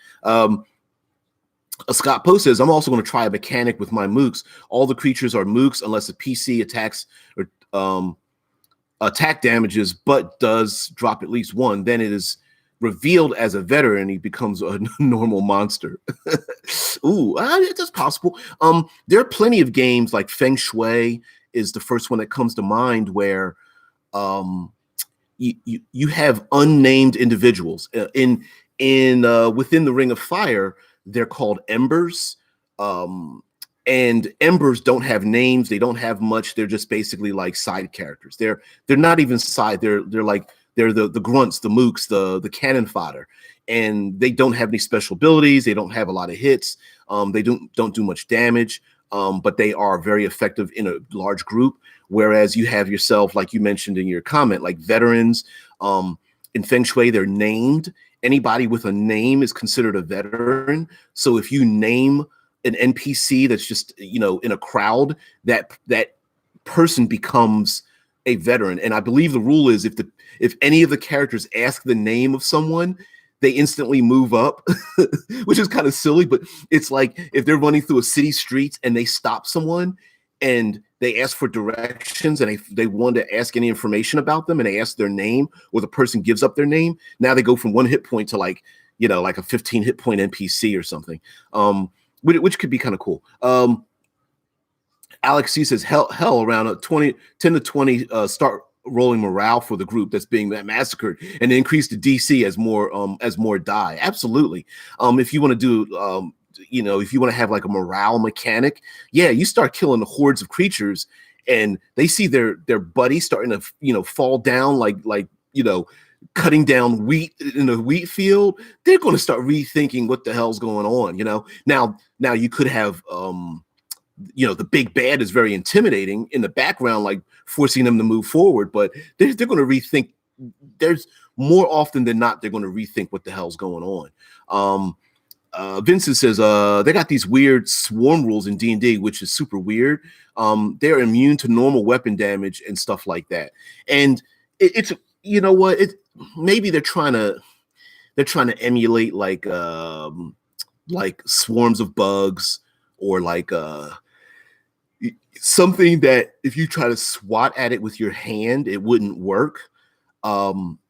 Scott Poe says, I'm also going to try a mechanic with my mooks. All the creatures are mooks unless a PC attacks or attack damages, but does drop at least 1. Then it is revealed as a veteran. He becomes a normal monster. Ooh, that's possible. There are plenty of games like Feng Shui is the first one that comes to mind where you have unnamed individuals in within the Ring of Fire. They're called embers, and embers don't have names. They don't have much. They're just basically like side characters. They're not even side. They're the grunts, the mooks, the cannon fodder, and they don't have any special abilities. They don't have a lot of hits. They don't do much damage, but they are very effective in a large group. Whereas you have yourself, like you mentioned in your comment, like veterans. In Feng Shui, they're named. Anybody with a name is considered a veteran. So if you name an NPC that's just, in a crowd, that person becomes a veteran. And I believe the rule is if any of the characters ask the name of someone, they instantly move up, which is kind of silly, but it's like if they're running through a city streets and they stop someone and they ask for directions and they want to ask any information about them and they ask their name or the person gives up their name, now they go from 1 hit point to like a 15 hit point NPC or something, which could be kind of cool. Alex C says, hell around 10 to 20 start rolling morale for the group that's being massacred and increase the DC as more die. Absolutely. If you want to do if you want to have like a morale mechanic, you start killing the hordes of creatures and they see their buddy starting to fall down like you know, cutting down wheat in a wheat field, they're going to start rethinking what the hell's going on. Now you could have, the big bad is very intimidating in the background, like forcing them to move forward, but they're going to rethink. There's more often than not, they're going to rethink what the hell's going on. Vincent says they got these weird swarm rules in D&D, which is super weird. They're immune to normal weapon damage and stuff like that. And it's maybe they're trying to emulate like swarms of bugs, or like something that if you try to swat at it with your hand, it wouldn't work.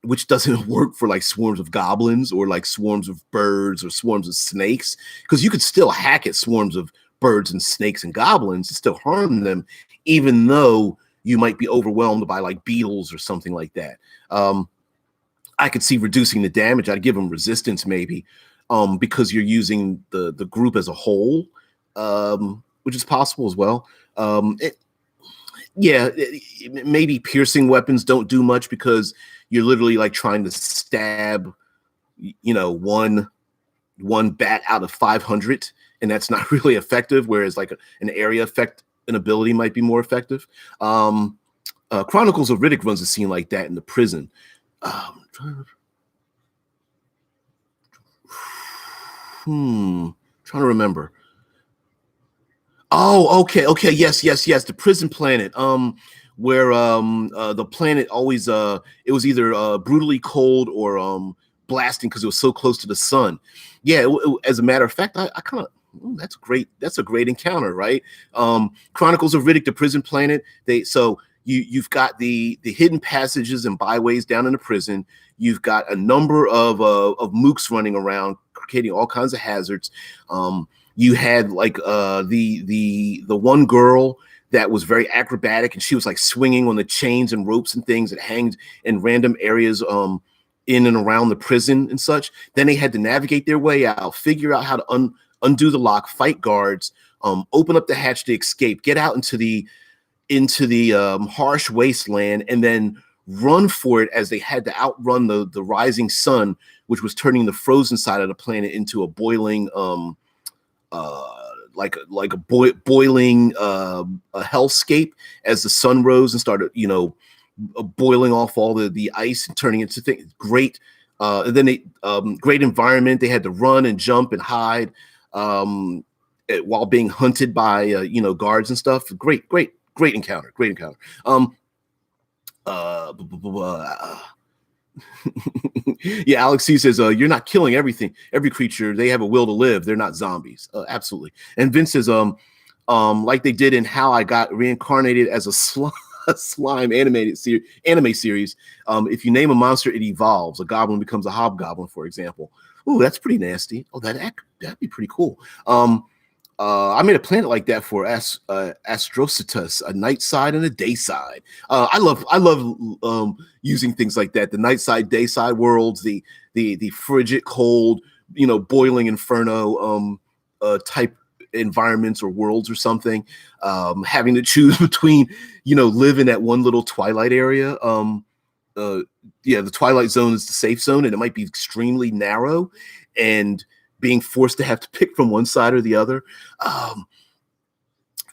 Which doesn't work for like swarms of goblins or like swarms of birds or swarms of snakes, because you could still hack at swarms of birds and snakes and goblins and still harm them, even though you might be overwhelmed by like beetles or something like that. I could see reducing the damage. I'd give them resistance maybe, because you're using the group as a whole, which is possible as well. Maybe piercing weapons don't do much because you're literally like trying to stab, one bat out of 500, and that's not really effective. Whereas like an area effect, an ability might be more effective. Chronicles of Riddick runs a scene like that in the prison. Trying to remember. Oh, okay. Yes. The prison planet. Where the planet always it was either brutally cold or blasting because it was so close to the sun. Yeah, as a matter of fact, I kind of that's great. That's a great encounter, right? Chronicles of Riddick, the prison planet. You've got the hidden passages and byways down in the prison. You've got a number of mooks running around, creating all kinds of hazards. You had like the one girl that was very acrobatic, and she was like swinging on the chains and ropes and things that hanged in random areas in and around the prison and such. Then they had to navigate their way out, figure out how to undo the lock, fight guards, open up the hatch to escape, get out into the harsh wasteland, and then run for it as they had to outrun the rising sun, which was turning the frozen side of the planet into a boiling boiling a hellscape as the sun rose and started boiling off all the ice and turning into things. Great. And then great environment. They had to run and jump and hide while being hunted by guards and stuff. Great encounter. Yeah, Alex C says you're not killing every creature. They have a will to live. They're not zombies. Absolutely. And Vince says like they did in How I Got Reincarnated as a slime anime series. If you name a monster, it evolves. A goblin becomes a hobgoblin, for example. Ooh, that's pretty nasty. Oh, that'd be pretty cool. I made a planet like that for Astrocitus, a night side and a day side. I love using things like that. The night side, day side worlds, the frigid, cold, boiling inferno type environments or worlds or something. Having to choose between, living at one little twilight area. The twilight zone is the safe zone, and it might be extremely narrow, and being forced to have to pick from one side or the other.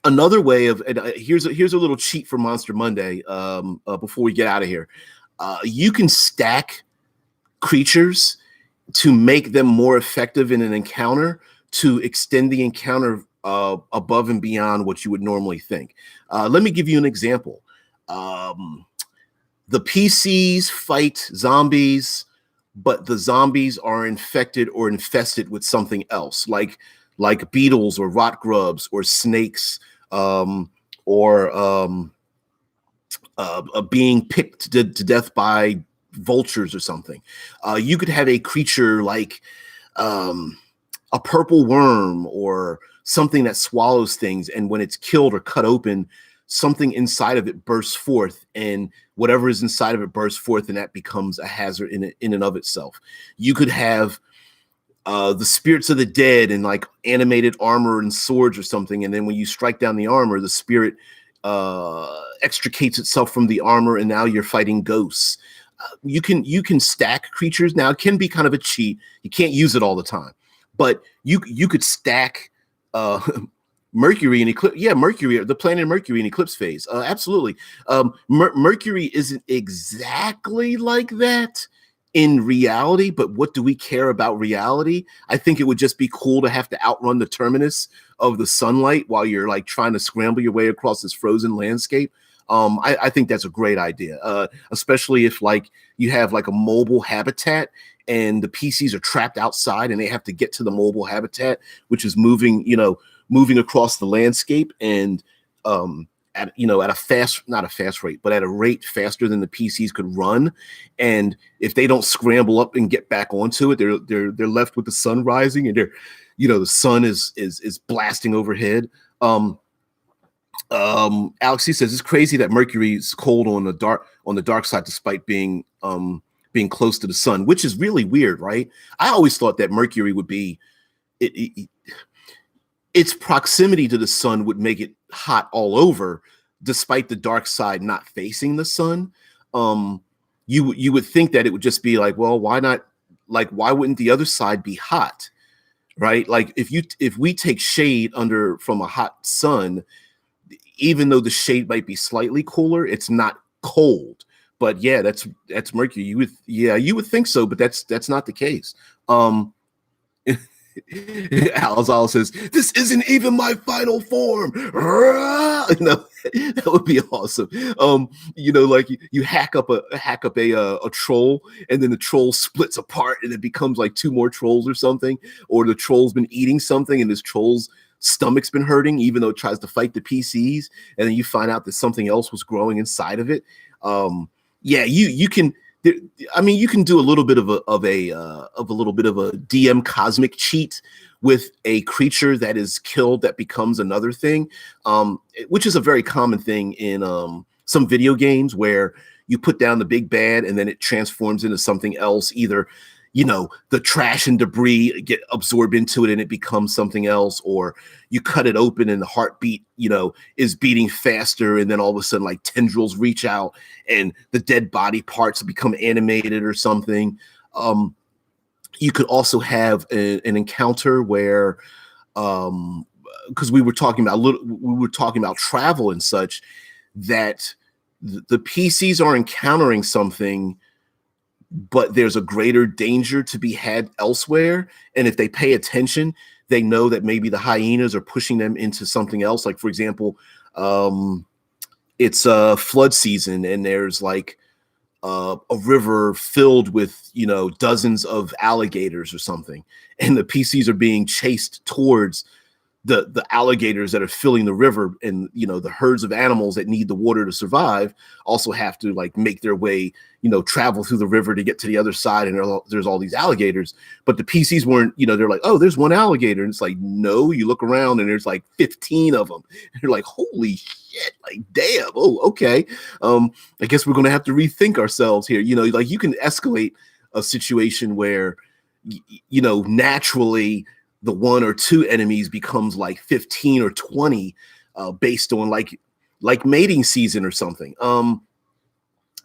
Another way of, and here's a little cheat for Monster Monday before we get out of here. You can stack creatures to make them more effective in an encounter, to extend the encounter above and beyond what you would normally think. Let me give you an example. The PCs fight zombies, but the zombies are infected or infested with something else, like beetles or rot grubs or snakes, or being picked to death by vultures or something. You could have a creature like a purple worm or something that swallows things, and when it's killed or cut open, something inside of it bursts forth, and whatever is inside of it bursts forth, and that becomes a hazard in and of itself. You could have the spirits of the dead in like animated armor and swords or something, and then when you strike down the armor, the spirit extricates itself from the armor, and now you're fighting ghosts. you can stack creatures. Now it can be kind of a cheat. You can't use it all the time, but you could stack Mercury and eclipse. Yeah, Mercury, the planet Mercury in eclipse phase. Absolutely. Mercury isn't exactly like that in reality, but what do we care about reality? I think it would just be cool to have to outrun the terminus of the sunlight while you're like trying to scramble your way across this frozen landscape. I think that's a great idea, especially if like you have like a mobile habitat and the PCs are trapped outside and they have to get to the mobile habitat, which is moving across the landscape and at a fast, not a fast rate, but at a rate faster than the PCs could run. And if they don't scramble up and get back onto it, they're left with the sun rising and the sun is blasting overhead. Alex says it's crazy that Mercury's cold on the dark side despite being close to the sun, which is really weird, right? I always thought that Mercury would be its proximity to the sun would make it hot all over, despite the dark side not facing the sun. You would think that it would just be like, well, why not? Like, why wouldn't the other side be hot, right? Like if we take shade from a hot sun, even though the shade might be slightly cooler, it's not cold. But yeah, that's Mercury. You would think so, but that's not the case. Alzal says, "This isn't even my final form." That would be awesome. Like you hack up a troll, and then the troll splits apart, and it becomes like two more trolls or something. Or the troll's been eating something, and this troll's stomach's been hurting, even though it tries to fight the PCs, and then you find out that something else was growing inside of it. You can. I mean, you can do a little bit of a DM cosmic cheat with a creature that is killed that becomes another thing, which is a very common thing in some video games where you put down the big bad and then it transforms into something else. Either the trash and debris get absorbed into it and it becomes something else, or you cut it open and the heartbeat, is beating faster. And then all of a sudden, like tendrils reach out and the dead body parts become animated or something. You could also have an encounter where, because we were talking about travel and such, that the PCs are encountering something, but there's a greater danger to be had elsewhere. And if they pay attention, they know that maybe the hyenas are pushing them into something else. Like, for example, it's a flood season and there's like a river filled with, dozens of alligators or something. And the PCs are being chased towards the alligators that are filling the river, and the herds of animals that need the water to survive also have to like make their way, travel through the river to get to the other side, and there's all these alligators. But the PCs weren't, they're like, oh, there's one alligator, and it's like, no, you look around and there's like 15 of them, and you're like, holy shit, like damn. Oh, okay. I guess we're gonna have to rethink ourselves here. Like you can escalate a situation where naturally the one or two enemies becomes like 15 or 20 based on like mating season or something.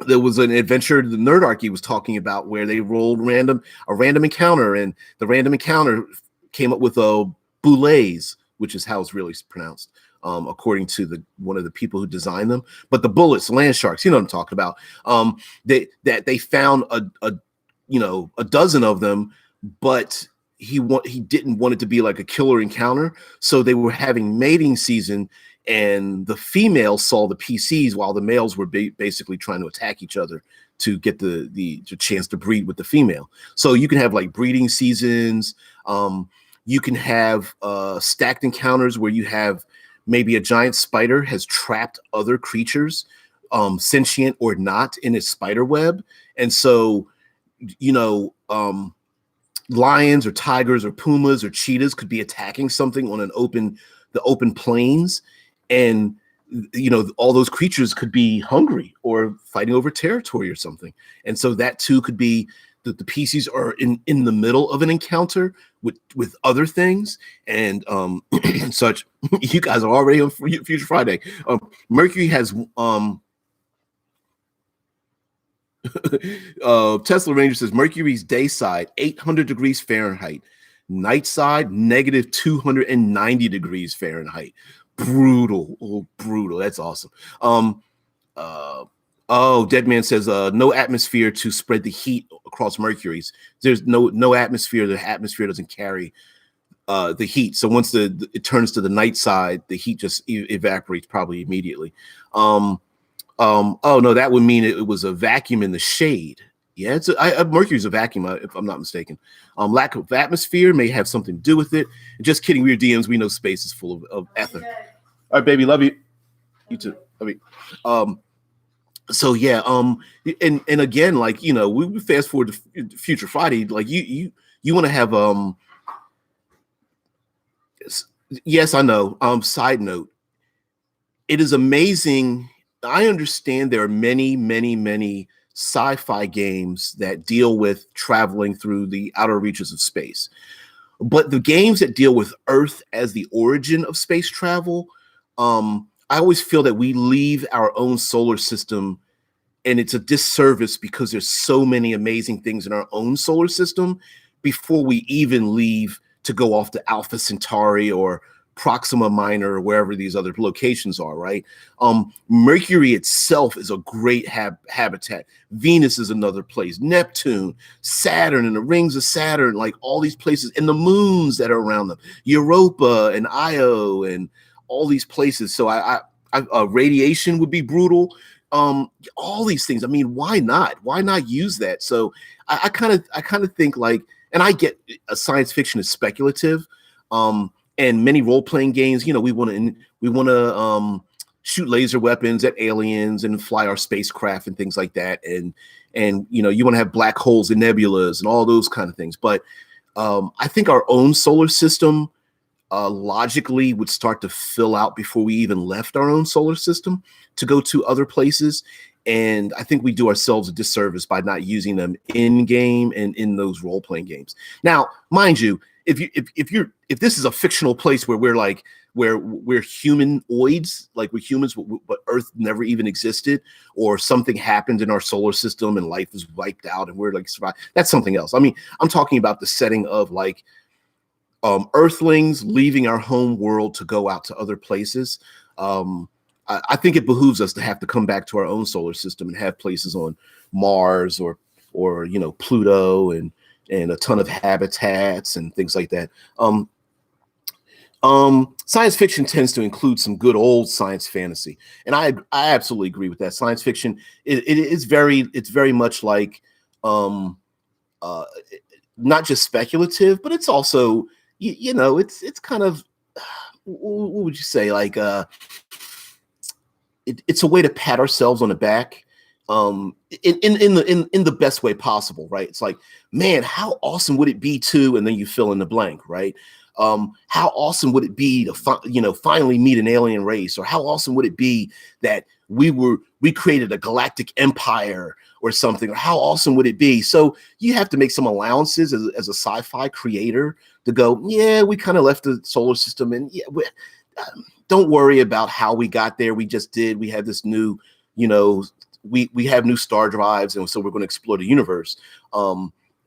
There was an adventure the Nerdarchy was talking about where they rolled a random encounter, and the random encounter came up with a boulets, which is how it's really pronounced, according to one of the people who designed them. But the bullets, land sharks, you know what I'm talking about. They found a dozen of them, but he didn't want it to be like a killer encounter, so they were having mating season, and the females saw the PCs while the males were basically trying to attack each other to get the chance to breed with the female. So you can have like breeding seasons. You can have stacked encounters where you have maybe a giant spider has trapped other creatures, sentient or not, in its spider web, and so lions or tigers or pumas or cheetahs could be attacking something on the open plains, and all those creatures could be hungry or fighting over territory or something. And so that too could be that the PCs are in the middle of an encounter with other things and such. You guys are already on Future Friday. Mercury has Tesla Ranger says Mercury's day side 800 degrees Fahrenheit, night side negative 290 degrees Fahrenheit. Brutal. Oh, brutal. That's awesome. Uh, oh, Dead Man says no atmosphere to spread the heat across Mercury's. There's no atmosphere. The atmosphere doesn't carry the heat. So once it turns to the night side, the heat just evaporates probably immediately. Oh no, that would mean it was a vacuum in the shade. Yeah, Mercury's a vacuum, if I'm not mistaken. Lack of atmosphere may have something to do with it. Just kidding, we're DMs. We know space is full of ether. All right, baby, love you. You too. Love you. So yeah, and again, like, you know, we fast forward to Future Friday. Like you want to have yes, I know. Side note, it is amazing. I understand there are many sci-fi games that deal with traveling through the outer reaches of space. But the games that deal with Earth as the origin of space travel, I always feel that we leave our own solar system, and it's a disservice because there's so many amazing things in our own solar system before we even leave to go off to Alpha Centauri or Proxima Minor or wherever these other locations are, right? Mercury itself is a great habitat. Venus is another place. Neptune, Saturn, and the rings of Saturn, like all these places, and the moons that are around them, Europa and Io, and all these places. So radiation would be brutal. All these things. I mean, why not? Why not use that? So I kind of think like, and I get science fiction is speculative. And many role-playing games, you know, we want to shoot laser weapons at aliens and fly our spacecraft and things like that. And you know, you want to have black holes and nebulas and all those kind of things. But I think our own solar system logically would start to fill out before we even left our own solar system to go to other places. And I think we do ourselves a disservice by not using them in game and in those role-playing games. Now, mind you, if this is a fictional place where we're humanoids, like we're humans, but Earth never even existed, or something happened in our solar system and life was wiped out and we're like survive, that's something else. I mean, I'm talking about the setting of like Earthlings leaving our home world to go out to other places. I think it behooves us to have to come back to our own solar system and have places on Mars or you know, Pluto and a ton of habitats and things like that. Science fiction tends to include some good old science fantasy, and I absolutely agree with that. Science fiction it's very much like not just speculative, but it's also you know, it's kind of what would you say, like it's a way to pat ourselves on the back in the best way possible, right? It's like, man, how awesome would it be to, and then you fill in the blank, right? How awesome would it be to finally meet an alien race, or how awesome would it be that we created a galactic empire or something, or how awesome would it be? So you have to make some allowances as a sci-fi creator to go, yeah, we kind of left the solar system, and yeah, don't worry about how we got there. We just did. We have this new, you know, we have new star drives, and so we're going to explore the universe,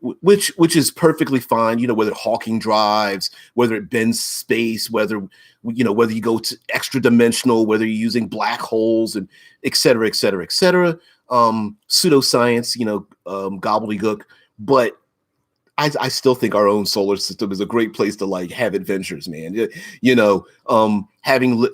which is perfectly fine. You know, whether Hawking drives, whether it bends space, whether you go to extra dimensional, whether you're using black holes, and et cetera, et cetera, et cetera. Pseudoscience, you know, gobbledygook, but I still think our own solar system is a great place to like have adventures, man. You know, having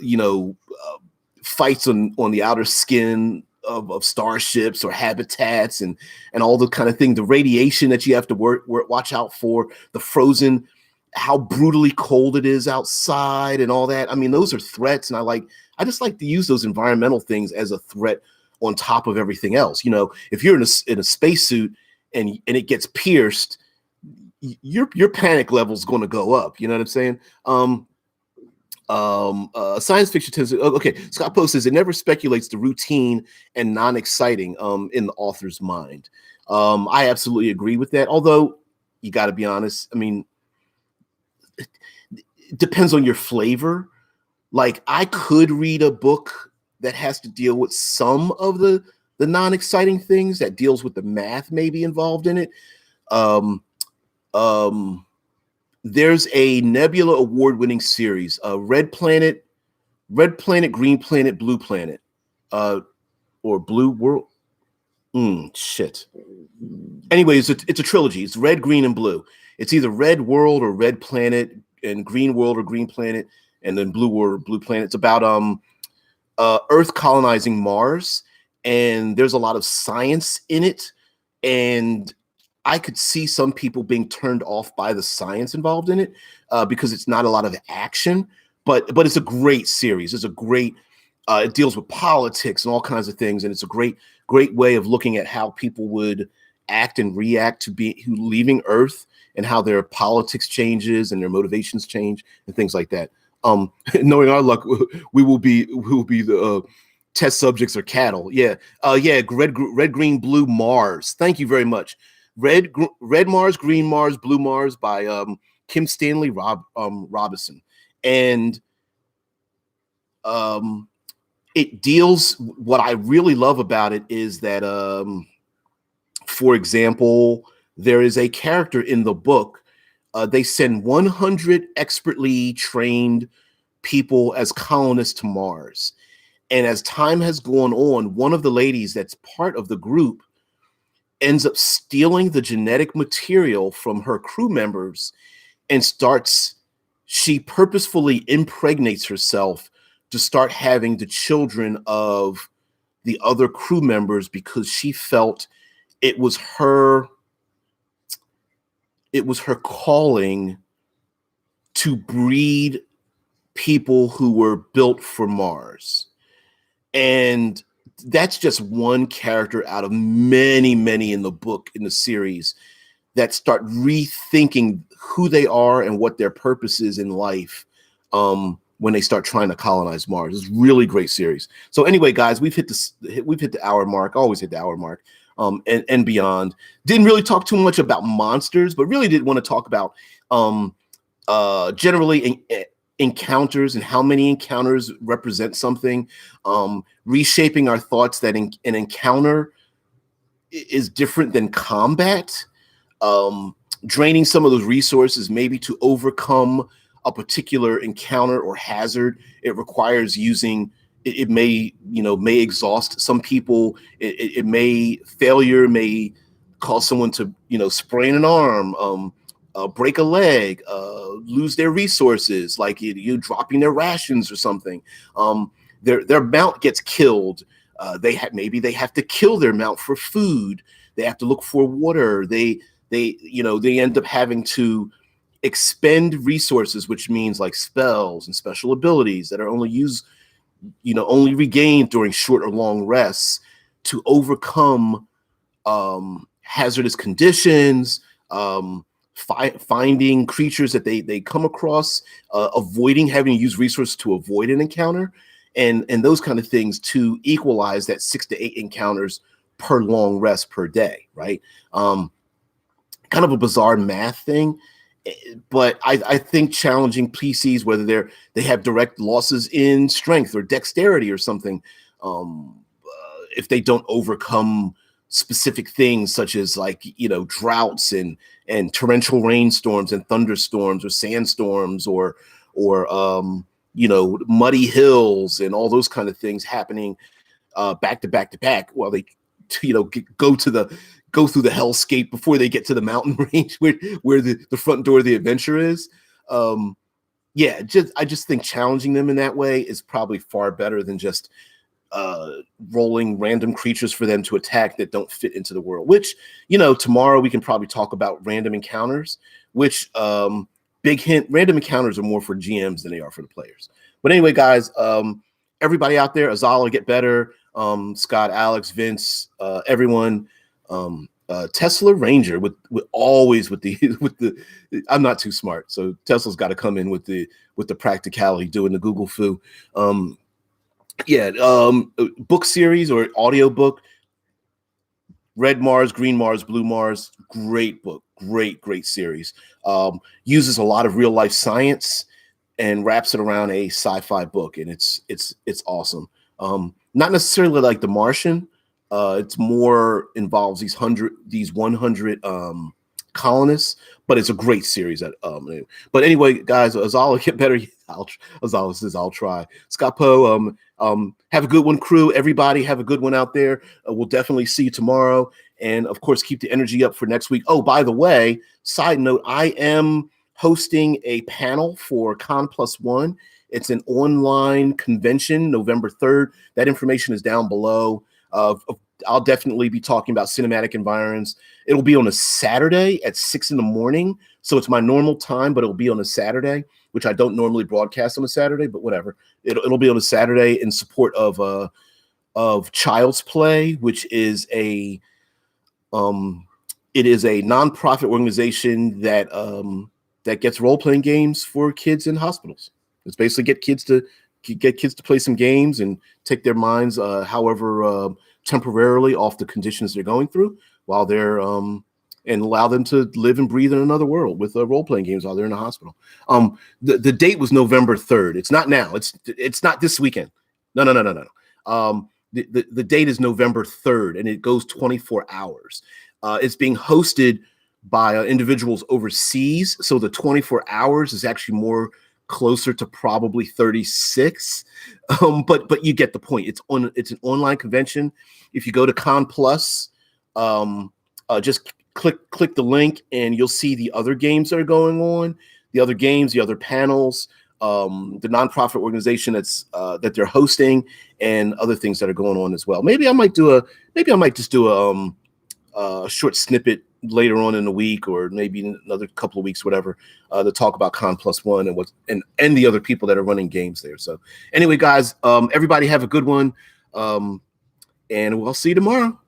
fights on the outer skin of starships or habitats and all the kind of thing. The radiation that you have to watch out for, the frozen, how brutally cold it is outside, and all that. I mean, those are threats, and I just like to use those environmental things as a threat on top of everything else. You know, if you're in a spacesuit and it gets pierced, your panic level is going to go up. You know what I'm saying? Science fiction tends to, okay, Scott Post says it never speculates the routine and non-exciting in the author's mind. I absolutely agree with that. Although you got to be honest, I mean, it depends on your flavor. Like, I could read a book that has to deal with some of the non-exciting things, that deals with the math maybe involved in it. Um, um, there's a Nebula award-winning series, Red Planet, Green Planet, Blue Planet, or Blue World. Shit. Anyways, it's a trilogy. It's red, green, and blue. It's either Red World or Red Planet, and Green World or Green Planet, and then Blue World or Blue Planet. It's about Earth colonizing Mars, and there's a lot of science in it, and I could see some people being turned off by the science involved in it because it's not a lot of action, but it's a great series. It's a great it deals with politics and all kinds of things, and it's a great way of looking at how people would act and react to leaving Earth, and how their politics changes and their motivations change and things like that. Knowing our luck, we will be the test subjects or cattle. Yeah. Red, green, blue Mars. Thank you very much. Red Mars, Green Mars, Blue Mars by Kim Stanley Robinson. And it deals, what I really love about it is that, for example, there is a character in the book. They send 100 expertly trained people as colonists to Mars. And as time has gone on, one of the ladies that's part of the group ends up stealing the genetic material from her crew members and she purposefully impregnates herself to start having the children of the other crew members, because she felt it was her calling to breed people who were built for Mars. And that's just one character out of many, many in the book, in the series, that start rethinking who they are and what their purpose is in life when they start trying to colonize Mars. It's a really great series. So anyway, guys, we've hit the hour mark. Always hit the hour mark, and beyond. Didn't really talk too much about monsters, but really did want to talk about generally encounters and how many encounters represent something, reshaping our thoughts that an encounter is different than combat, draining some of those resources maybe to overcome a particular encounter or hazard. It requires using, it may exhaust some people. Failure may cause someone to, sprain an arm, break a leg, lose their resources, like you dropping their rations or something. Their mount gets killed. Maybe they have to kill their mount for food. They have to look for water. They end up having to expend resources, which means like spells and special abilities that are only regained during short or long rests, to overcome hazardous conditions, finding creatures that they come across, avoiding having to use resources to avoid an encounter, and those kind of things, to equalize that 6 to 8 encounters per long rest per day, right? Kind of a bizarre math thing, but I think challenging PCs, whether they have direct losses in strength or dexterity or something, if they don't overcome specific things such as droughts and torrential rainstorms and thunderstorms or sandstorms or muddy hills and all those kind of things happening back to back to back, while they go through the hellscape before they get to the mountain range where the front door of the adventure is. I just think challenging them in that way is probably far better than just rolling random creatures for them to attack that don't fit into the world. Which, tomorrow we can probably talk about random encounters, which big hint, random encounters are more for GMs than they are for the players. But anyway, guys, everybody out there, Azala, get better. Scott, Alex, Vince, everyone, Tesla Ranger with the I'm not too smart, so Tesla's got to come in with the practicality, doing the Google foo. Book series or audio book, Red Mars, Green Mars, Blue Mars, great book, great series. Uses a lot of real life science and wraps it around a sci-fi book, and it's awesome. Not necessarily like The Martian, It's more involves these 100 colonists, but it's a great series. But anyway, guys, as I'll get better, as always says, I'll try. Scott Poe, have a good one, crew. Everybody, have a good one out there. We'll definitely see you tomorrow, and of course, keep the energy up for next week. Oh, by the way, side note, I am hosting a panel for Con Plus One. It's an online convention, November 3rd. That information is down below. I'll definitely be talking about cinematic environs. It'll be on a Saturday at 6 in the morning. So it's my normal time, but it'll be on a Saturday, which I don't normally broadcast on a Saturday, but whatever. It'll be on a Saturday in support of Child's Play, which is it is a nonprofit organization that gets role-playing games for kids in hospitals. It's basically get kids to play some games and take their minds, however temporarily, off the conditions they're going through while they're and allow them to live and breathe in another world with role-playing games while they're in the hospital. The date was November 3rd. It's not now. It's not this weekend. No. The date is November 3rd, and it goes 24 hours. It's being hosted by individuals overseas, so the 24 hours is actually more closer to probably 36, but you get the point. It's an online convention. If you go to Con Plus, just click the link, and you'll see the other games that are going on, the other games, the other panels, the nonprofit organization that they're hosting, and other things that are going on as well. Maybe I might just do a short snippet later on in the week, or maybe in another couple of weeks, whatever, to talk about Con Plus One and the other people that are running games there. So anyway, guys, everybody have a good one, and we'll see you tomorrow.